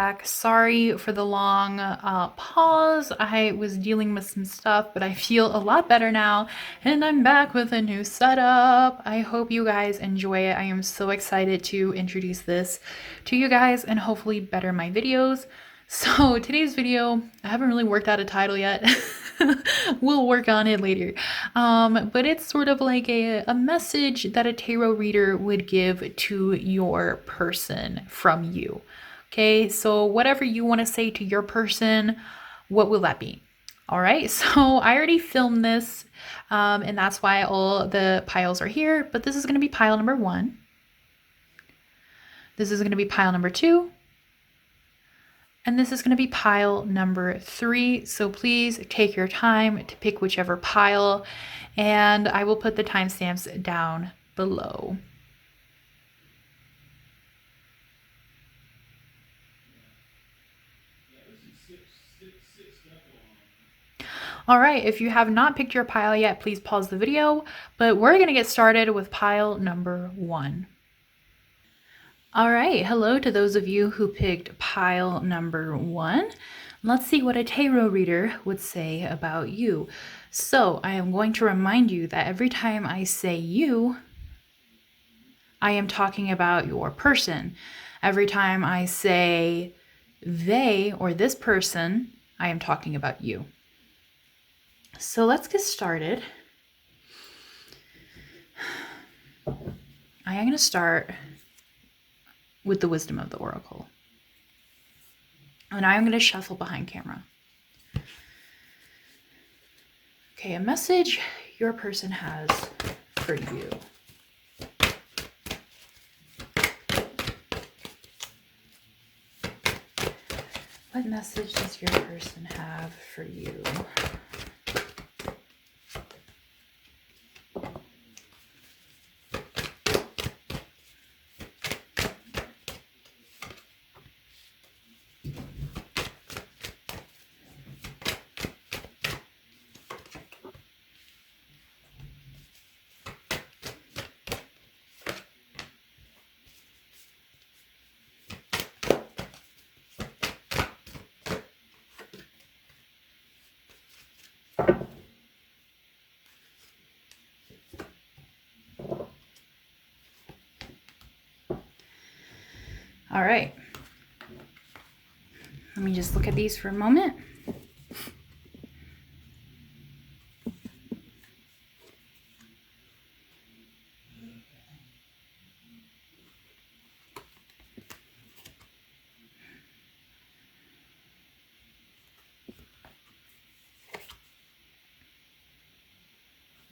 back. Sorry for the long pause. I was dealing with some stuff, but I feel a lot better now, and I'm back with a new setup. I hope you guys enjoy it. I am so excited to introduce this to you guys and hopefully better my videos. So today's video, I haven't really worked out a title yet. We'll work on it later. But it's sort of like a message that a tarot reader would give to your person from you. Okay, so whatever you want to say to your person, what will that be? All right, so I already filmed this, and that's why all the piles are here, but this is going to be pile number 1. This is going to be pile number 2. And this is going to be pile number 3. So please take your time to pick whichever pile, and I will put the timestamps down below. All right, if you have not picked your pile yet, please pause the video, but we're going to get started with pile number 1. All right, hello to those of you who picked pile number 1. Let's see what a tarot reader would say about you. So I am going to remind you that every time I say you, I am talking about your person. Every time I say they or this person, I am talking about you. So let's get started. I am going to start with the wisdom of the oracle. And I'm going to shuffle behind camera. Okay, a message your person has for you. What message does your person have for you? All right. Let me just look at these for a moment.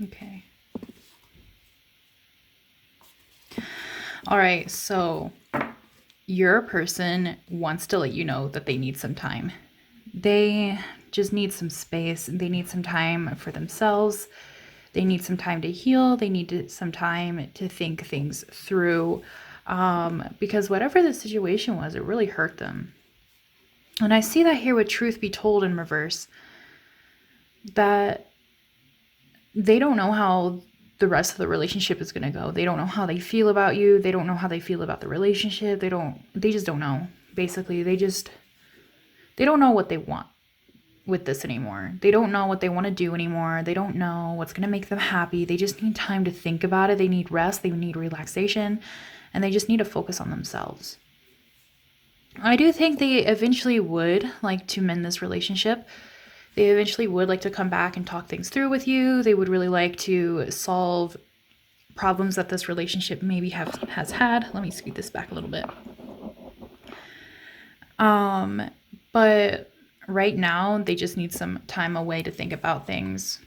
Okay. All right, so your person wants to let you know that they need some time. They just need some space. They need some time for themselves. They need some time to heal. They need some time to think things through, because whatever the situation was, it really hurt them. And I see that here with truth be told in reverse, that they don't know how the rest of the relationship is going to go. They don't know how they feel about you. They don't know how they feel about the relationship. They just don't know. Basically, they don't know what they want with this anymore. They don't know what they want to do anymore. They don't know what's going to make them happy. They just need time to think about it. They need rest. They need relaxation, and they just need to focus on themselves. I do think they eventually would like to mend this relationship. They eventually would like to come back and talk things through with you. They would really like to solve problems that this relationship maybe has had. Let me scoot this back a little bit. But right now, they just need some time away to think about things.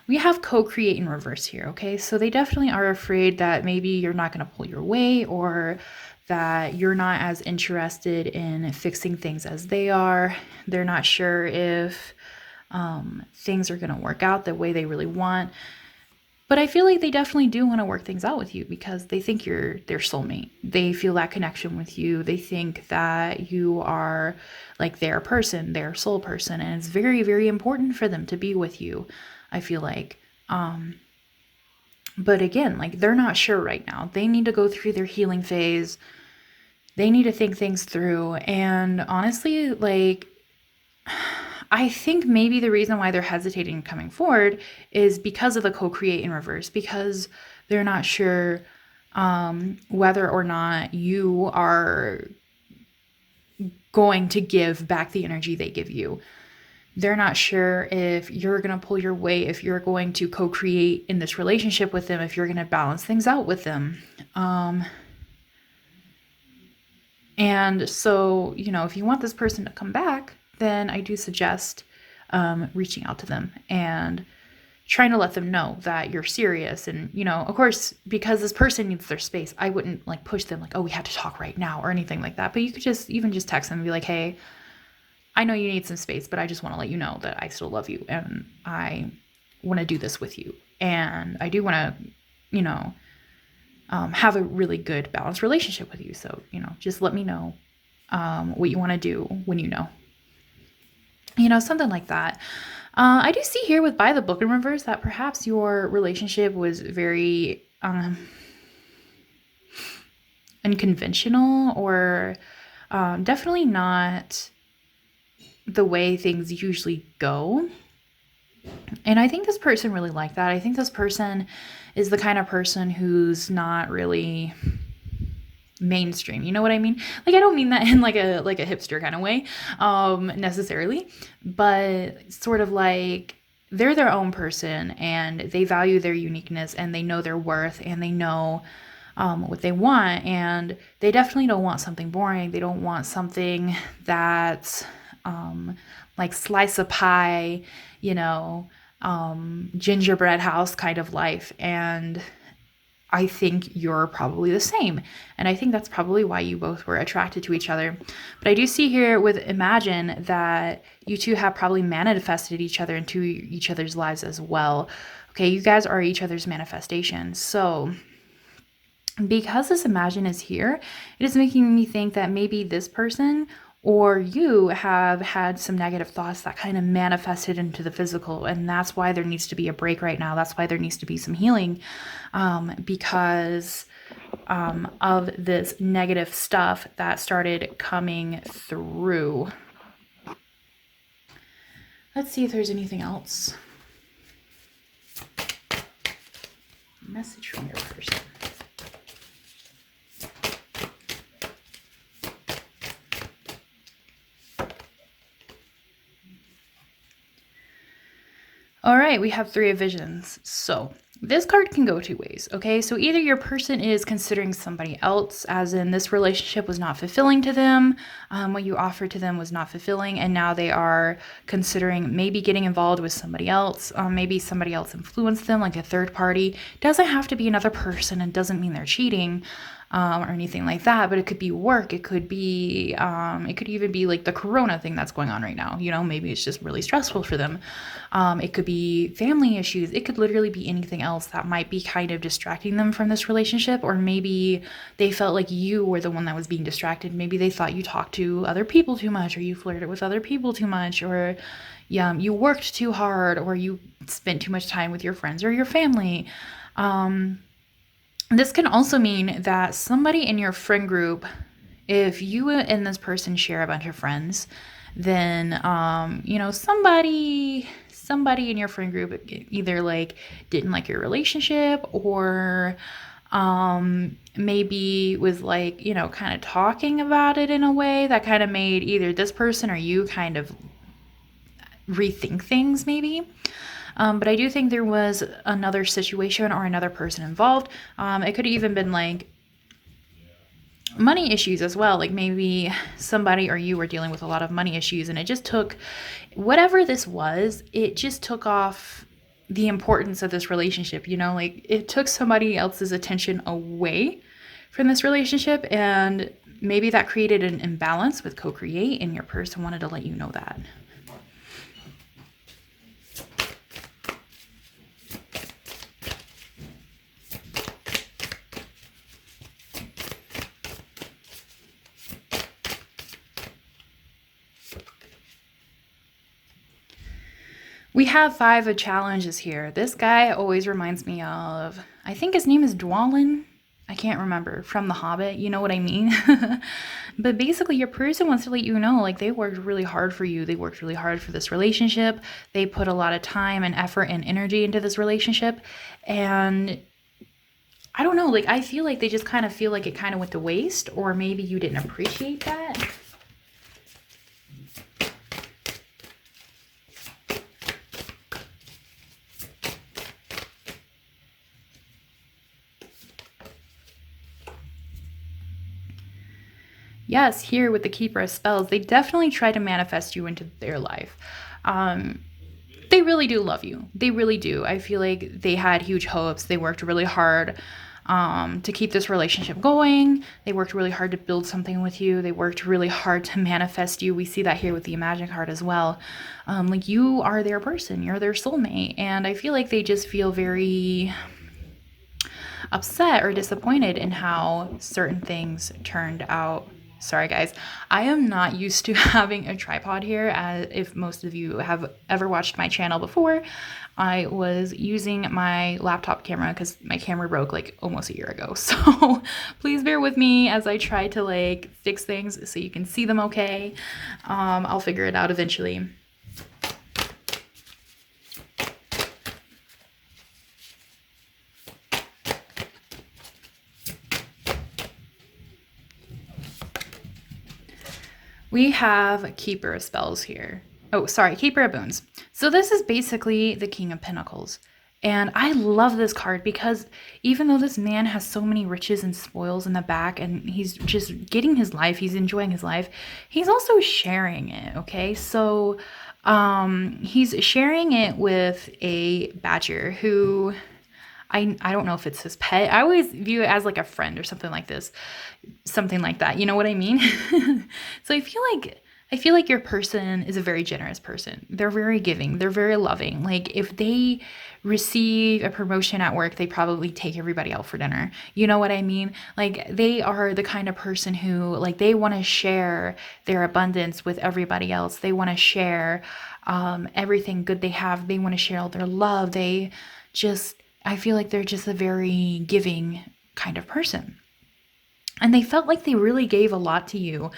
We have co-create in reverse here, okay? So they definitely are afraid that maybe you're not going to pull your weight, or that you're not as interested in fixing things as they are. They're not sure if things are going to work out the way they really want. But I feel like they definitely do want to work things out with you, because they think you're their soulmate. They feel that connection with you. They think that you are like their person, their soul person. And it's very, very important for them to be with you, I feel like. But again, like, they're not sure right now. They need to go through their healing phase They need to think things through. And honestly, like, I think maybe the reason why they're hesitating coming forward is because of the co-create in reverse, because they're not sure whether or not you are going to give back the energy they give you. They're not sure if you're going to pull your weight, if you're going to co-create in this relationship with them, if you're going to balance things out with them. And so, you know, if you want this person to come back, then I do suggest reaching out to them and trying to let them know that you're serious. And, you know, of course, because this person needs their space, I wouldn't like push them like, oh, we have to talk right now or anything like that. But you could just even just text them and be like, hey, I know you need some space, but I just want to let you know that I still love you and I want to do this with you. And I do want to, you know, have a really good balanced relationship with you. So, you know, just let me know what you want to do when you know. You know, something like that. I do see here with By the Book in reverse that perhaps your relationship was very unconventional or definitely not the way things usually go. And I think this person really liked that. I think this person is the kind of person who's not really mainstream. You know what I mean? Like, I don't mean that in like a hipster kind of way, necessarily, but sort of like they're their own person and they value their uniqueness and they know their worth and they know what they want, and they definitely don't want something boring. They don't want something that's like slice of pie, you know, gingerbread house kind of life. And I think you're probably the same. And I think that's probably why you both were attracted to each other. But I do see here with Imagine that you two have probably manifested each other into each other's lives as well. Okay, you guys are each other's manifestation. So because this Imagine is here, it is making me think that maybe this person or you have had some negative thoughts that kind of manifested into the physical. And that's why there needs to be a break right now. That's why there needs to be some healing because of this negative stuff that started coming through. Let's see if there's anything else. Message from your person. All right, we have Three of Visions. So this card can go two ways, okay? So either your person is considering somebody else, as in this relationship was not fulfilling to them, what you offered to them was not fulfilling, and now they are considering maybe getting involved with somebody else. Maybe somebody else influenced them, like a third party. Doesn't have to be another person and doesn't mean they're cheating. Or anything like that, but it could be work. It could be, it could even be like the Corona thing that's going on right now. You know, maybe it's just really stressful for them. It could be family issues. It could literally be anything else that might be kind of distracting them from this relationship. Or maybe they felt like you were the one that was being distracted. Maybe they thought you talked to other people too much, or you flirted with other people too much, or you worked too hard, or you spent too much time with your friends or your family. This can also mean that somebody in your friend group, if you and this person share a bunch of friends, then, you know, somebody in your friend group either like didn't like your relationship or maybe was like, you know, kind of talking about it in a way that kind of made either this person or you kind of rethink things maybe. But I do think there was another situation or another person involved. It could have even been like money issues as well. Like maybe somebody or you were dealing with a lot of money issues, and it just took whatever this was, it just took off the importance of this relationship. You know, like it took somebody else's attention away from this relationship, and maybe that created an imbalance with co-create, and your person wanted to let you know that. We have 5 of challenges here. This guy always reminds me of, I think his name is Dwalin. I can't remember, from The Hobbit, you know what I mean? But basically, your person wants to let you know, like, they worked really hard for you. They worked really hard for this relationship. They put a lot of time and effort and energy into this relationship. And I don't know, like, I feel like they just kind of feel like it kind of went to waste, or maybe you didn't appreciate that. Yes, here with the Keeper of Spells, they definitely try to manifest you into their life. They really do love you. They really do. I feel like they had huge hopes. They worked really hard to keep this relationship going. They worked really hard to build something with you. They worked really hard to manifest you. We see that here with the Imagine card as well. Like, you are their person. You're their soulmate. And I feel like they just feel very upset or disappointed in how certain things turned out. Sorry guys, I am not used to having a tripod here. As if most of you have ever watched my channel before, I was using my laptop camera because my camera broke like almost a year ago. So please bear with me as I try to like fix things so you can see them okay. I'll figure it out eventually. We have Keeper of Spells here. Oh, sorry, Keeper of Boons. So this is basically the King of Pentacles. And I love this card because even though this man has so many riches and spoils in the back and he's just getting his life, he's enjoying his life, he's also sharing it, okay? So he's sharing it with a badger who... I don't know if it's his pet. I always view it as like a friend or something like this. Something like that. You know what I mean? So I feel like your person is a very generous person. They're very giving. They're very loving. Like, if they receive a promotion at work, they probably take everybody out for dinner. You know what I mean? Like, they are the kind of person who, like, they want to share their abundance with everybody else. They want to share everything good they have. They want to share all their love. I feel like they're just a very giving kind of person. And they felt like they really gave a lot to you.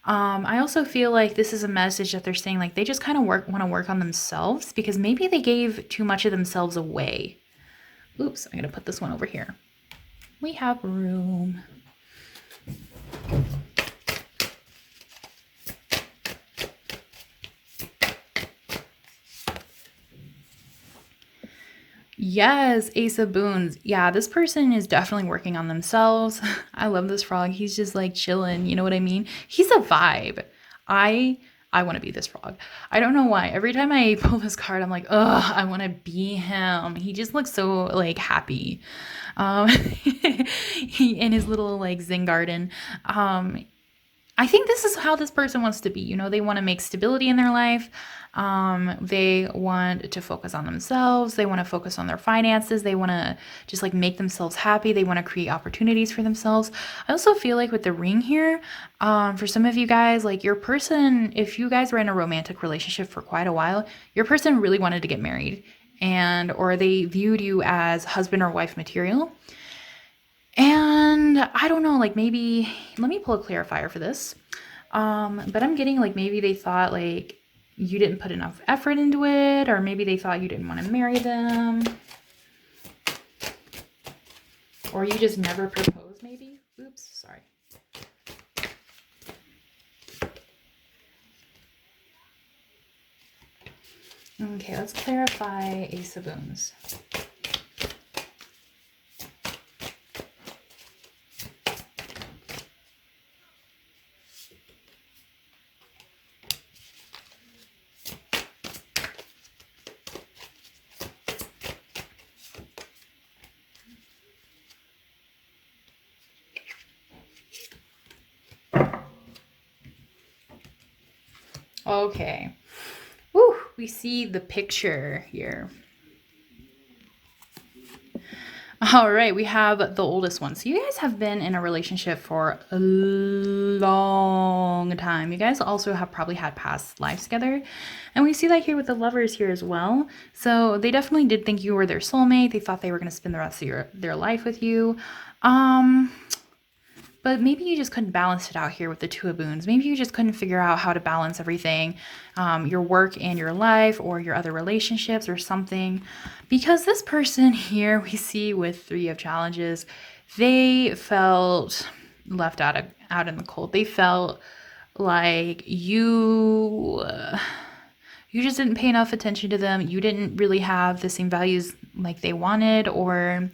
I also feel like this is a message that they're saying, like, they just kind of want to work on themselves because maybe they gave too much of themselves away. Oops, I'm going to put this one over here. We have room. Yes, Ace of Boons. Yeah, this person is definitely working on themselves. I love this frog. He's just like chilling. You know what I mean? He's a vibe. I want to be this frog. I don't know why. Every time I pull this card, I'm like, ugh, I want to be him. He just looks so like happy. He in his little like Zen garden. I think this is how this person wants to be. You know, they want to make stability in their life. They want to focus on themselves. They want to focus on their finances. They want to just like make themselves happy. They want to create opportunities for themselves. I also feel like with the ring here, for some of you guys, like your person, if you guys were in a romantic relationship for quite a while, your person really wanted to get married or they viewed you as husband or wife material. And I don't know, like maybe, let me pull a clarifier for this. But I'm getting like maybe they thought like you didn't put enough effort into it, or maybe they thought you didn't want to marry them. Or you just never proposed maybe. Oops, sorry. Okay, let's clarify Ace of Boons. Okay. Woo, we see the picture here. All right, we have the oldest one. So you guys have been in a relationship for a long time. You guys also have probably had past lives together. And we see that here with the lovers here as well. So they definitely did think you were their soulmate. They thought they were going to spend the rest of their life with you. But maybe you just couldn't balance it out here with the Two of Boons. Maybe you just couldn't figure out how to balance everything, your work and your life, or your other relationships or something. Because this person here we see with Three of Challenges, they felt left out in the cold. They felt like you just didn't pay enough attention to them. You didn't really have the same values like they wanted, or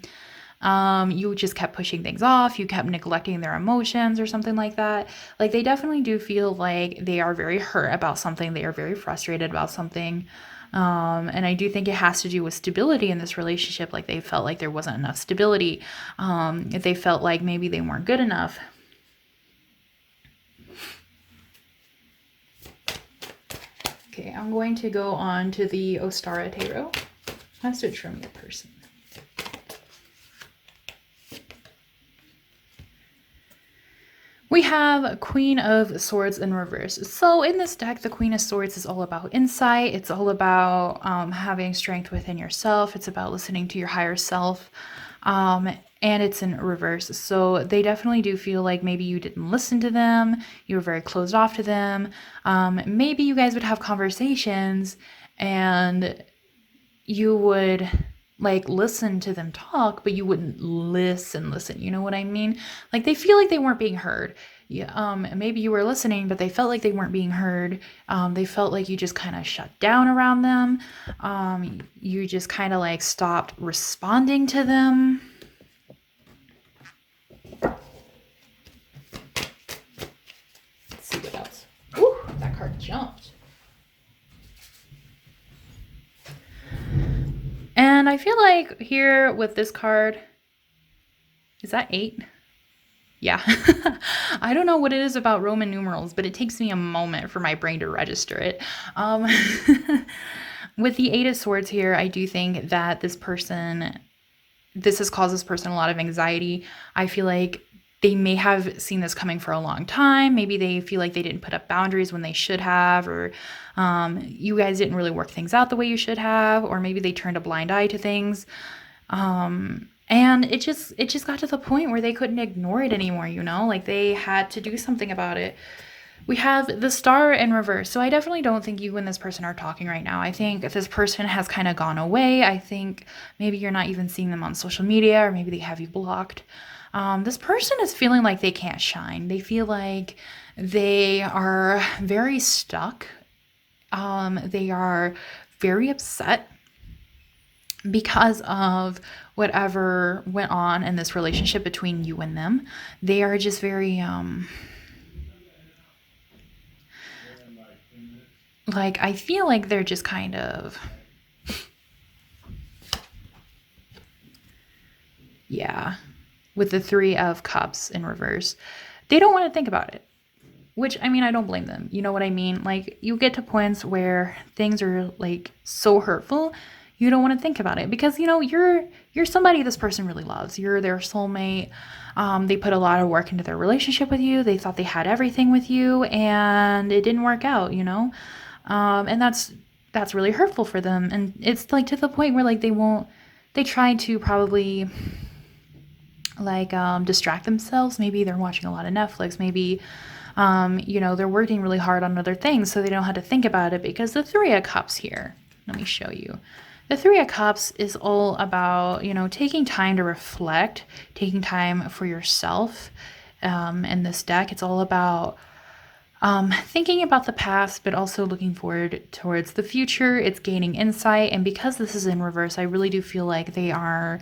you just kept pushing things off. You kept neglecting their emotions or something like that. Like, they definitely do feel like they are very hurt about something. They are very frustrated about something. And I do think it has to do with stability in this relationship. Like, they felt like there wasn't enough stability. If they felt like maybe they weren't good enough. Okay, I'm going to go on to the Ostara Tarot. Has to trim the person. We have Queen of Swords in reverse. So in this deck, the Queen of Swords is all about insight. It's all about having strength within yourself. It's about listening to your higher self. And it's in reverse. So they definitely do feel like maybe you didn't listen to them. You were very closed off to them. Maybe you guys would have conversations and you would like listen to them talk, but you wouldn't listen. You know what I mean? Like, they feel like they weren't being heard. Yeah, maybe you were listening, but they felt like they weren't being heard. They felt like you just kind of shut down around them. You just kind of like stopped responding to them. Let's see what else. Ooh, that card jumped. And I feel like here with this card, is that 8? Yeah. I don't know what it is about Roman numerals, but it takes me a moment for my brain to register it. With the 8 of Swords here, I do think that this has caused this person a lot of anxiety. I feel like they may have seen this coming for a long time. Maybe they feel like they didn't put up boundaries when they should have, or you guys didn't really work things out the way you should have, or maybe they turned a blind eye to things. And it just got to the point where they couldn't ignore it anymore, you know? Like, they had to do something about it. We have the Star in reverse. So I definitely don't think you and this person are talking right now. I think this person has kind of gone away. I think maybe you're not even seeing them on social media, or maybe they have you blocked. This person is feeling like they can't shine. They feel like they are very stuck. They are very upset because of whatever went on in this relationship between you and them. They are just very, like, I feel like they're just kind of, yeah, with the 3 of Cups in reverse. They don't want to think about it, which, I mean, I don't blame them. You know what I mean? Like, you get to points where things are like so hurtful, you don't want to think about it because, you know, you're somebody this person really loves. You're their soulmate. They put a lot of work into their relationship with you. They thought they had everything with you, and it didn't work out, you know? And that's really hurtful for them. And it's like to the point where like they try to probably like distract themselves. Maybe they're watching a lot of Netflix. Maybe you know, they're working really hard on other things, so they don't have to think about it. Because the 3 of Cups here, let me show you. The 3 of Cups is all about, you know, taking time to reflect, taking time for yourself. In this deck, it's all about thinking about the past, but also looking forward towards the future. It's gaining insight. And because this is in reverse, I really do feel like they are,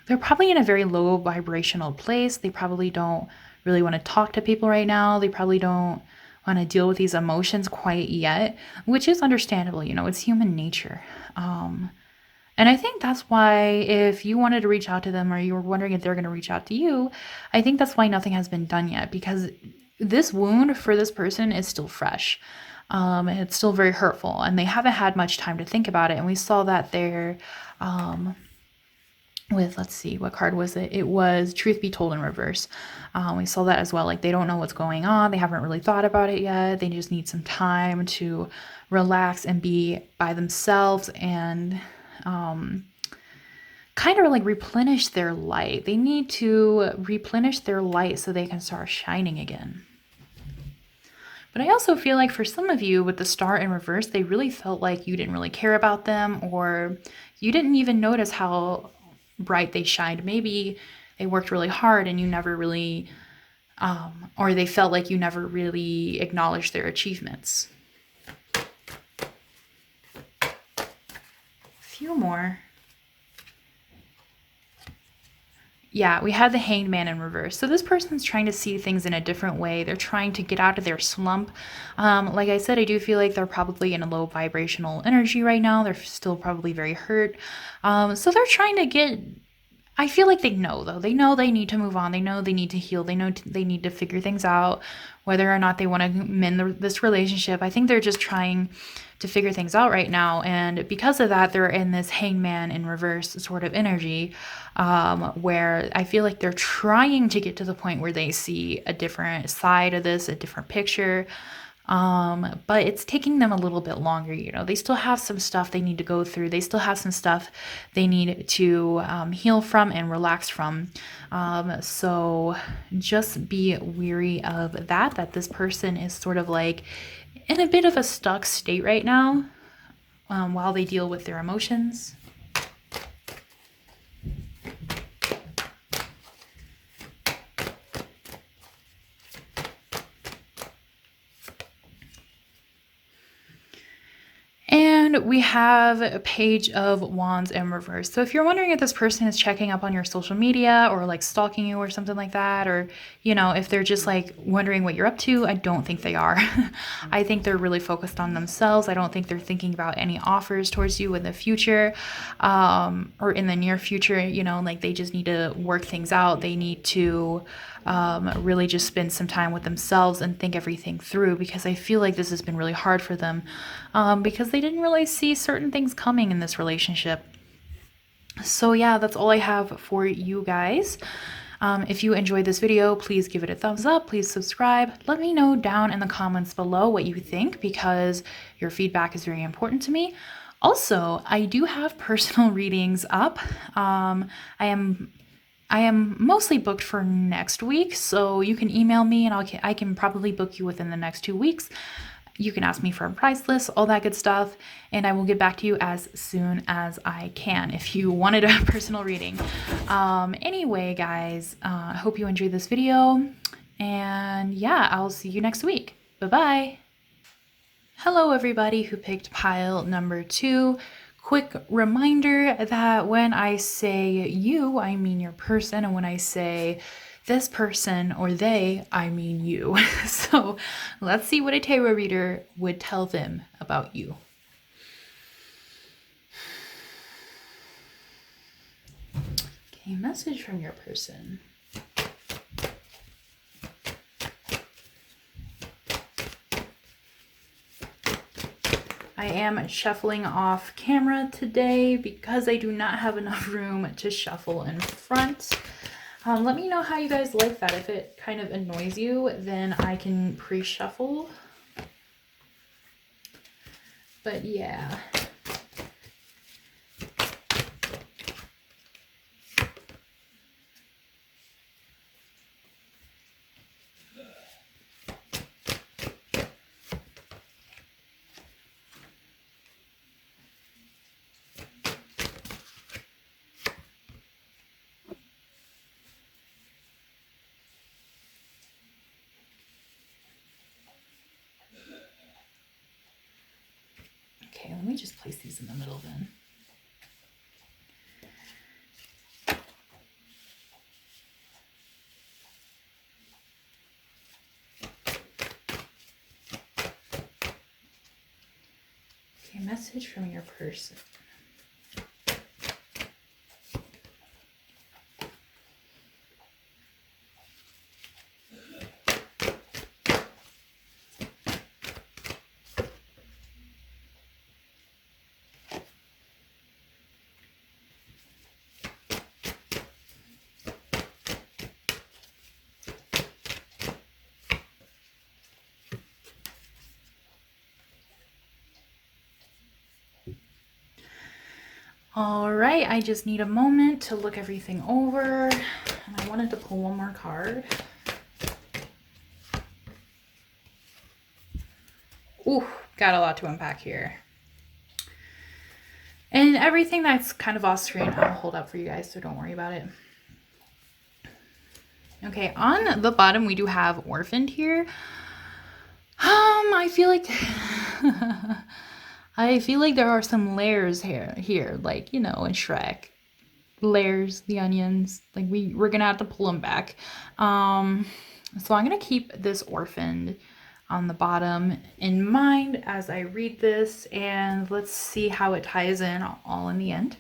they're probably in a very low vibrational place. They probably don't really want to talk to people right now. They probably don't want to deal with these emotions quite yet, which is understandable. You know, it's human nature. And I think that's why if you wanted to reach out to them, or you were wondering if they're going to reach out to you, I think that's why nothing has been done yet, because this wound for this person is still fresh. It's still very hurtful, and they haven't had much time to think about it. And we saw that there with, let's see, what card was it? It was Truth Be Told in reverse. We saw that as well. Like, they don't know what's going on. They haven't really thought about it yet. They just need some time to relax and be by themselves and kind of like replenish their light. They need to replenish their light so they can start shining again. But I also feel like for some of you with the star in reverse, they really felt like you didn't really care about them, or you didn't even notice how bright they shined. Maybe they worked really hard and you never really, or they felt like you never really acknowledged their achievements. A few more. Yeah, we have the Hanged Man in reverse. So this person's trying to see things in a different way. They're trying to get out of their slump. Like I said, I do feel like they're probably in a low vibrational energy right now. They're still probably very hurt. So they're trying to get... I feel like they know, though. They know they need to move on. They know they need to heal. They know they need to figure things out, whether or not they want to mend this relationship. I think they're just trying to figure things out right now. And because of that, they're in this hangman in reverse sort of energy, where I feel like they're trying to get to the point where they see a different side of this, a different picture. But it's taking them a little bit longer. You know, they still have some stuff they need to go through. They still have some stuff they need to heal from and relax from. So just be weary of that this person is sort of like in a bit of a stuck state right now, while they deal with their emotions. And we have a Page of Wands in reverse. So if you're wondering if this person is checking up on your social media or like stalking you or something like that, or, you know, if they're just like wondering what you're up to, I don't think they are. I think they're really focused on themselves. I don't think they're thinking about any offers towards you in the future, or in the near future. You know, like they just need to work things out. They need to really just spend some time with themselves and think everything through, because I feel like this has been really hard for them, because they didn't really see certain things coming in this relationship. So yeah, that's all I have for you guys. If you enjoyed this video, please give it a thumbs up. Please subscribe. Let me know down in the comments below what you think, because your feedback is very important to me. Also, I do have personal readings up. I am mostly booked for next week, so you can email me and I can probably book you within the next 2 weeks. You can ask me for a price list, all that good stuff, and I will get back to you as soon as I can if you wanted a personal reading. Anyway, guys, I hope you enjoyed this video, and yeah, I'll see you next week. Bye-bye. Hello, everybody who picked pile number 2. Quick reminder that when I say you, I mean your person, and when I say this person or they, I mean you. So let's see what a tarot reader would tell them about you. Okay, message from your person. I am shuffling off camera today because I do not have enough room to shuffle in front. Let me know how you guys like that. If it kind of annoys you, then I can pre-shuffle. But yeah. Okay, let me just place these in the middle then. Okay, message from your person. All right, I just need a moment to look everything over. And I wanted to pull one more card. Ooh, got a lot to unpack here. And everything that's kind of off screen, I'll hold up for you guys, so don't worry about it. Okay, on the bottom, we do have orphaned here. I feel like I feel like there are some layers here, like, you know, in Shrek. Layers, the onions. Like we're gonna have to pull them back. So I'm gonna keep this orphaned on the bottom in mind as I read this, and let's see how it ties in all in the end.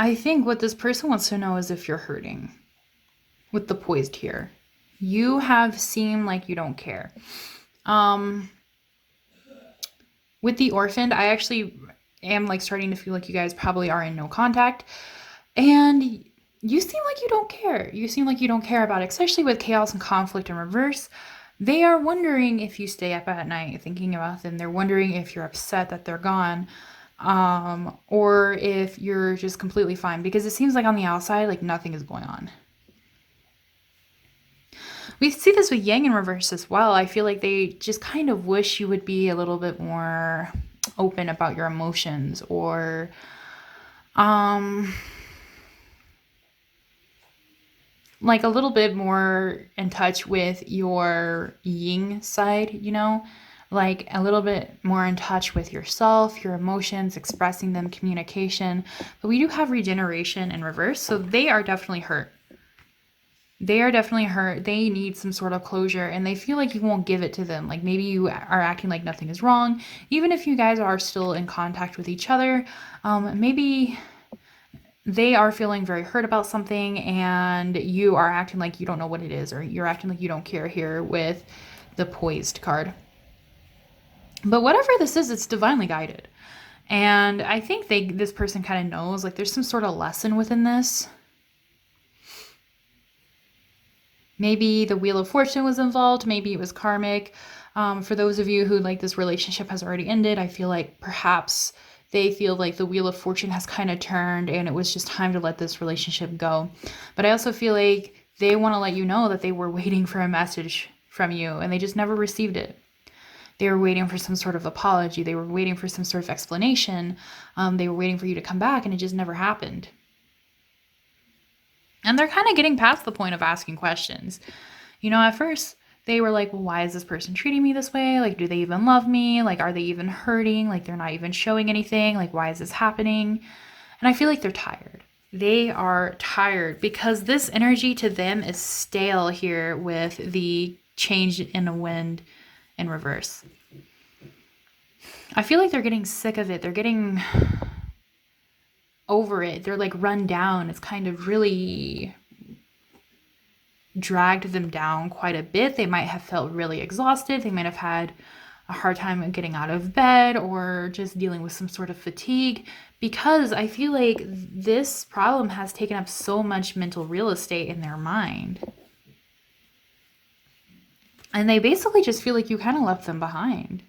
I think what this person wants to know is if you're hurting with the poised here. You have seemed like you don't care. With the orphaned, I actually am like starting to feel like you guys probably are in no contact. And you seem like you don't care. You seem like you don't care about it, especially with chaos and conflict in reverse. They are wondering if you stay up at night thinking about them. They're wondering if you're upset that they're gone, or if you're just completely fine, because it seems like on the outside, like nothing is going on. We see this with Yang in reverse as well. I feel like they just kind of wish you would be a little bit more open about your emotions, or like a little bit more in touch with your yin side, you know, like a little bit more in touch with yourself, your emotions, expressing them, communication. But we do have regeneration in reverse, so they are definitely hurt. They are definitely hurt. They need some sort of closure, and they feel like you won't give it to them. Like maybe you are acting like nothing is wrong, even if you guys are still in contact with each other. Maybe they are feeling very hurt about something, and you are acting like you don't know what it is, or you're acting like you don't care here with the poised card. But whatever this is, it's divinely guided. And I think this person kind of knows, like there's some sort of lesson within this. Maybe the Wheel of Fortune was involved. Maybe it was karmic. For those of you who like this relationship has already ended, I feel like perhaps they feel like the Wheel of Fortune has kind of turned and it was just time to let this relationship go. But I also feel like they want to let you know that they were waiting for a message from you and they just never received it. They were waiting for some sort of apology. They were waiting for some sort of explanation. They were waiting for you to come back, and it just never happened. And they're kind of getting past the point of asking questions. You know, at first they were like, well, why is this person treating me this way? Like, do they even love me? Like, are they even hurting? Like, they're not even showing anything. Like, why is this happening? And I feel like they're tired. They are tired because this energy to them is stale here with the change in the wind in reverse. I feel like they're getting sick of it. They're getting over it. They're like run down. It's kind of really dragged them down quite a bit. They might have felt really exhausted. They might have had a hard time getting out of bed or just dealing with some sort of fatigue, because I feel like this problem has taken up so much mental real estate in their mind. And they basically just feel like you kind of left them behind.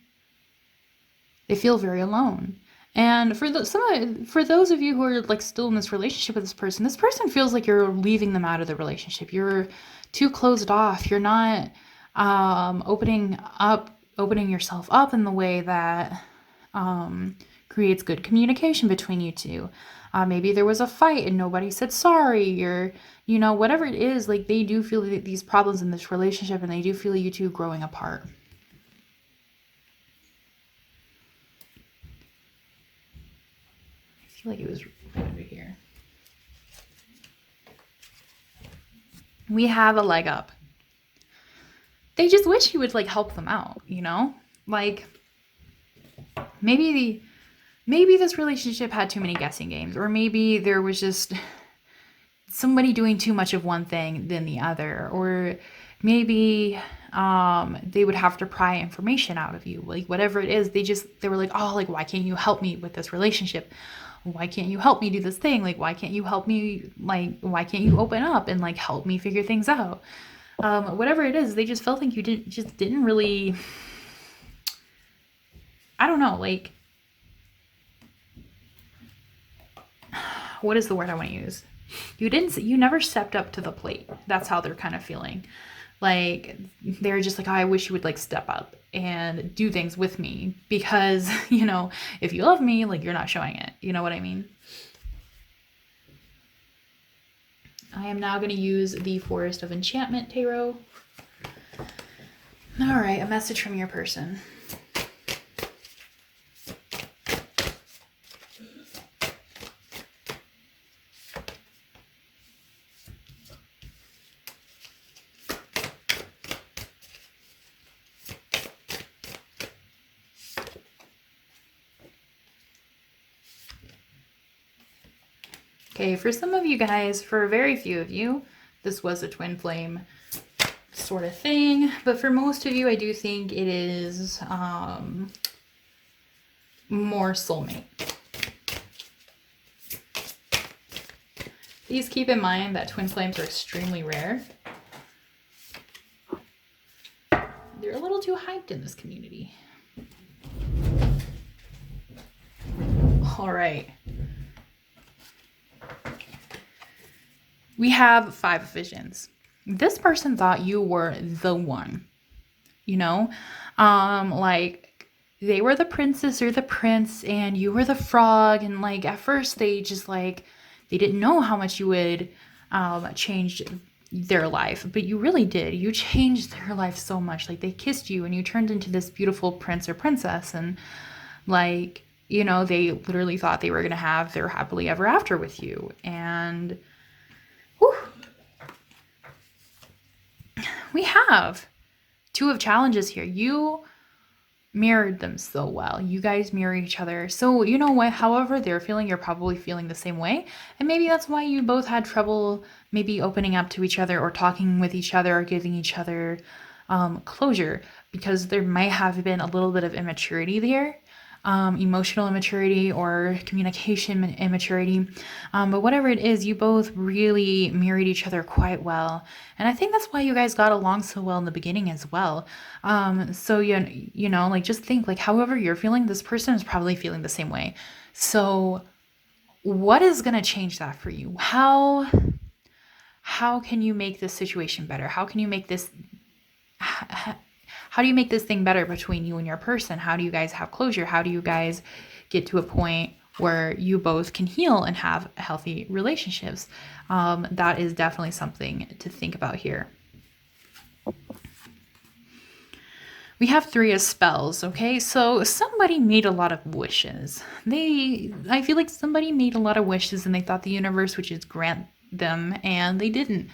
They feel very alone. And for those of you who are like still in this relationship with this person feels like you're leaving them out of the relationship. You're too closed off. You're not opening yourself up in the way that creates good communication between you two. Maybe there was a fight and nobody said sorry, or, you know, whatever it is, like they do feel these problems in this relationship, and they do feel you two growing apart. I feel like it was right over here. We have a leg up. They just wish you would like help them out, you know? Like maybe this relationship had too many guessing games, or maybe there was just somebody doing too much of one thing than the other, or maybe they would have to pry information out of you, like whatever it is. They were like, oh, like, why can't you help me with this relationship? why can't you help me do this thing? Like, why can't you help me? Like, why can't you open up and like help me figure things out? Whatever it is, they just felt like you didn't really, I don't know, like, what is the word I want to use? You never stepped up to the plate. That's how they're kind of feeling. Like, they're just like, oh, I wish you would like step up and do things with me, because, you know, if you love me, like, you're not showing it. You know what I mean? I am now going to use the Forest of Enchantment Tarot. All right, a message from your person. Okay, for some of you guys, for very few of you, this was a twin flame sort of thing. But for most of you, I do think it is more soulmate. Please keep in mind that twin flames are extremely rare. They're a little too hyped in this community. All right. We have 5 visions. This person thought you were the one, you know, like they were the princess or the prince and you were the frog. And like, at first they just like, they didn't know how much you would change their life, but you really did. You changed their life so much. Like, they kissed you and you turned into this beautiful prince or princess. And like, you know, they literally thought they were going to have their happily ever after with you. And whew, we have 2 of challenges here. You mirrored them so well. You guys mirror each other. So, you know what, however they're feeling, you're probably feeling the same way. And maybe that's why you both had trouble maybe opening up to each other or talking with each other or giving each other closure, because there might have been a little bit of immaturity there. Emotional immaturity or communication immaturity. But whatever it is, you both really mirrored each other quite well. And I think that's why you guys got along so well in the beginning as well. So, you know, like, just think, like, however you're feeling, this person is probably feeling the same way. So what is going to change that for you? How can you make this situation better? How can you make this... How do you make this thing better between you and your person? How do you guys have closure? How do you guys get to a point where you both can heal and have healthy relationships? That is definitely something to think about here. We have 3 of spells, okay? So somebody made a lot of wishes. I feel like somebody made a lot of wishes and they thought the universe would just grant them, and they didn't.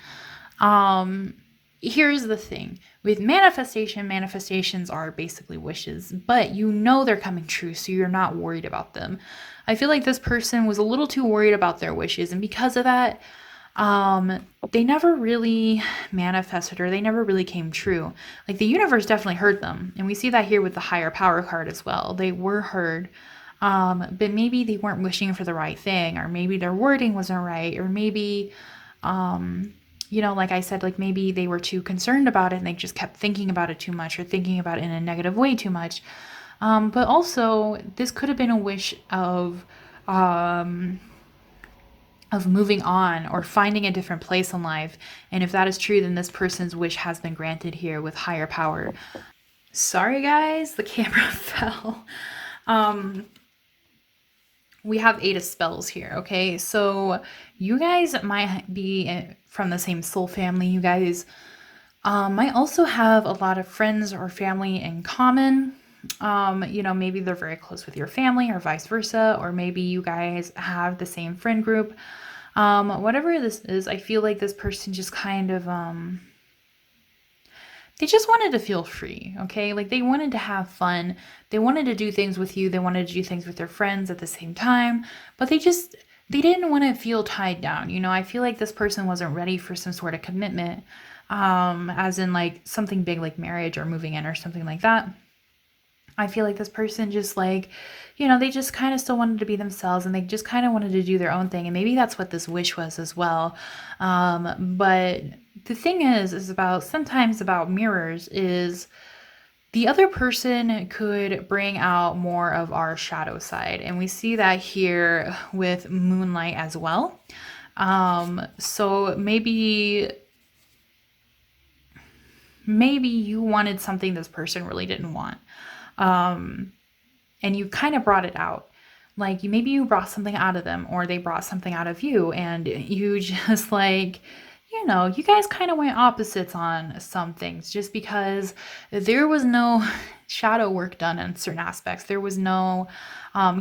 Here's the thing. With manifestation, manifestations are basically wishes, but you know they're coming true, so you're not worried about them. I feel like this person was a little too worried about their wishes, and because of that, they never really manifested, or they never really came true. Like, the universe definitely heard them, and we see that here with the higher power card as well. They were heard, but maybe they weren't wishing for the right thing, or maybe their wording wasn't right, or maybe... you know, like I said, like, maybe they were too concerned about it and they just kept thinking about it too much, or thinking about it in a negative way too much. But also, this could have been a wish of moving on or finding a different place in life. And if that is true, then this person's wish has been granted here with higher power. Sorry, guys, the camera fell. We have 8 of spells here, okay? So you guys might be from the same soul family. You guys might also have a lot of friends or family in common. You know, maybe they're very close with your family or vice versa, or maybe you guys have the same friend group. Whatever this is, I feel like this person just kind of... they just wanted to feel free, okay? Like, they wanted to have fun. They wanted to do things with you. They wanted to do things with their friends at the same time. But they didn't want to feel tied down. You know, I feel like this person wasn't ready for some sort of commitment, as in, like, something big like marriage or moving in or something like that. I feel like this person just like, they just kind of still wanted to be themselves and they just kind of wanted to do their own thing. And maybe that's what this wish was as well. But the thing is about sometimes about mirrors is the other person could bring out more of our shadow side. And we see that here with Moonlight as well. So maybe you wanted something this person really didn't want. And you kind of brought it out. Like maybe you brought something out of them or they brought something out of you and you just like, you guys kind of went opposites on some things just because there was no shadow work done in certain aspects. There was no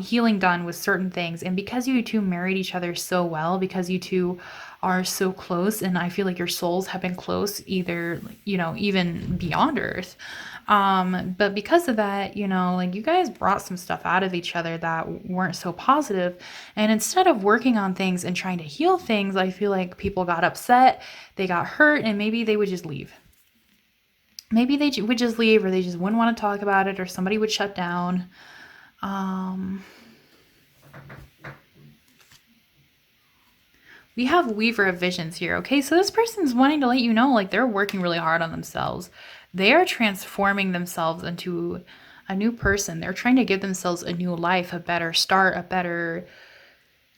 healing done with certain things. And because you two married each other so well, because you two are so close, and I feel like your souls have been close either, even beyond Earth. But because of that, like you guys brought some stuff out of each other that weren't so positive. And instead of working on things and trying to heal things, I feel like people got upset, they got hurt, and maybe they would just leave. Maybe they would just leave, or they just wouldn't want to talk about it, or somebody would shut down. We have Weaver of Visions here. Okay, so this person's wanting to let you know, like, they're working really hard on themselves. They are transforming themselves into a new person. They're trying to give themselves a new life, a better start, a better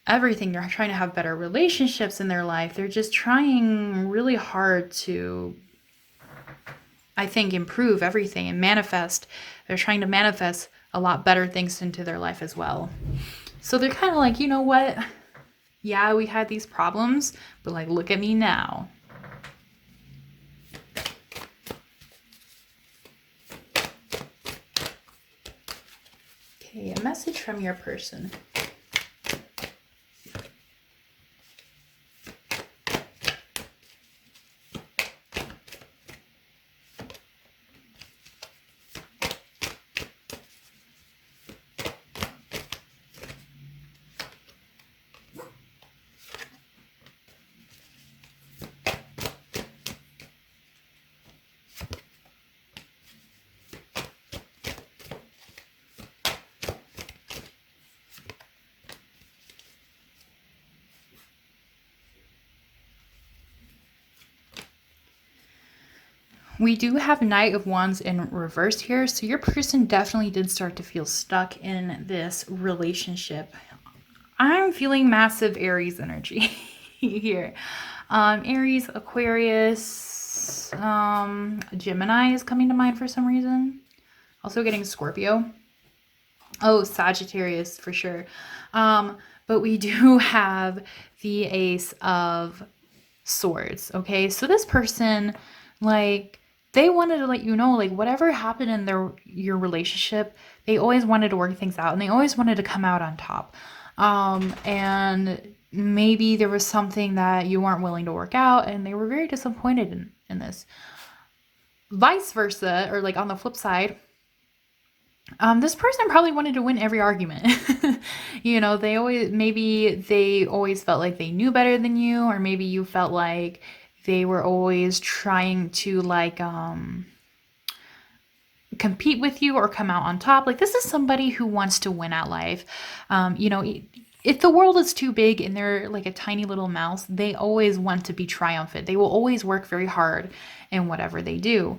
everything. They're trying to have better relationships in their life. They're just trying really hard to, I think, improve everything and manifest. They're trying to manifest a lot better things into their life as well. So they're kind of like, you know what? Yeah, we had these problems, but like, look at me now. Okay, a message from your person. We do have Knight of Wands in reverse here, so your person definitely did start to feel stuck in this relationship. I'm feeling massive Aries energy here. Aries, Aquarius, Gemini is coming to mind for some reason. Also getting Scorpio. Oh, Sagittarius for sure. But we do have the Ace of Swords, okay? So this person, like, they wanted to let you know, like, whatever happened in your relationship, they always wanted to work things out and they always wanted to come out on top. And maybe there was something that you weren't willing to work out and they were very disappointed in this. Vice versa, or like on the flip side, this person probably wanted to win every argument. They always felt like they knew better than you, or maybe you felt like they were always trying to like compete with you or come out on top. Like, this is somebody who wants to win at life. If the world is too big and they're like a tiny little mouse, they always want to be triumphant. They will always work very hard in whatever they do.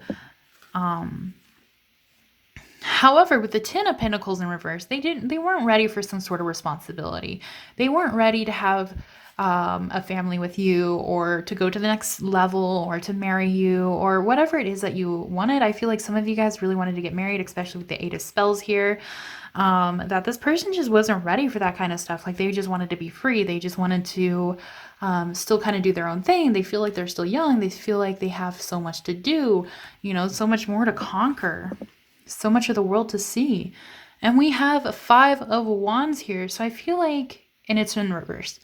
However, with the Ten of Pentacles in reverse, they weren't ready for some sort of responsibility. They weren't ready to have a family with you, or to go to the next level, or to marry you, or whatever it is that you wanted. I feel like some of you guys really wanted to get married, especially with the Eight of Spells here. That this person just wasn't ready for that kind of stuff. Like, they just wanted to be free. They just wanted to still kind of do their own thing. They feel like they're still young. They feel like they have so much to do, so much more to conquer. So much of the world to see. And we have 5 of Wands here. So I feel like, and it's in reverse.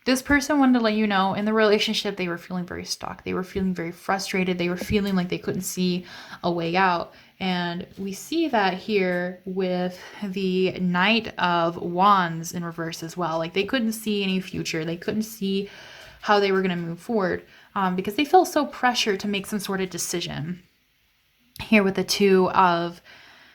This person wanted to let you know in the relationship, they were feeling very stuck. They were feeling very frustrated. They were feeling like they couldn't see a way out. And we see that here with the Knight of Wands in reverse as well. Like, they couldn't see any future. They couldn't see how they were going to move forward because they felt so pressured to make some sort of decision. here with the Two of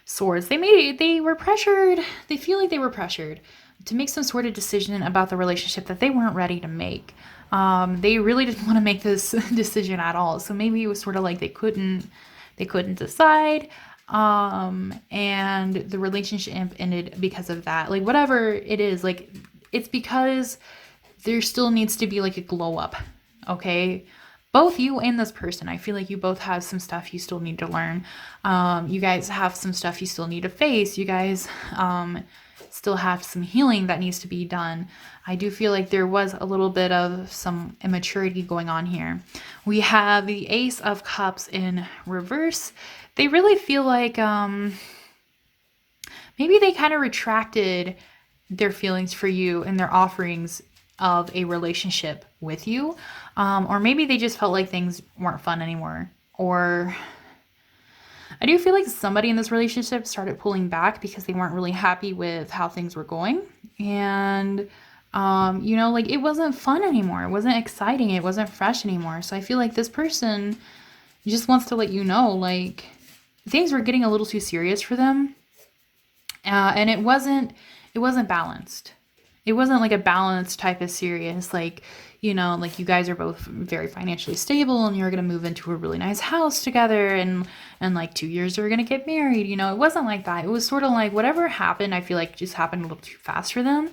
Swords. They were pressured. They feel like they were pressured to make some sort of decision about the relationship that they weren't ready to make. They really didn't want to make this decision at all. So maybe it was sort of like they couldn't decide. And the relationship ended because of that. Like, whatever it is, like, it's because there still needs to be like a glow up. Okay. Both you and this person, I feel like you both have some stuff you still need to learn. You guys have some stuff you still need to face. You guys still have some healing that needs to be done. I do feel like there was a little bit of some immaturity going on here. We have the Ace of Cups in reverse. They really feel like maybe they kind of retracted their feelings for you and their offerings of a relationship with you. Or maybe they just felt like things weren't fun anymore. Or I do feel like somebody in this relationship started pulling back because they weren't really happy with how things were going. And, you know, like, it wasn't fun anymore. It wasn't exciting. It wasn't fresh anymore. So I feel like this person just wants to let you know, like, things were getting a little too serious for them. And it wasn't balanced. It wasn't like a balanced type of serious, like, you know, like you guys are both very financially stable and you're going to move into a really nice house together and like 2 years you're going to get married. You know, it wasn't like that. It was sort of like whatever happened, I feel like just happened a little too fast for them.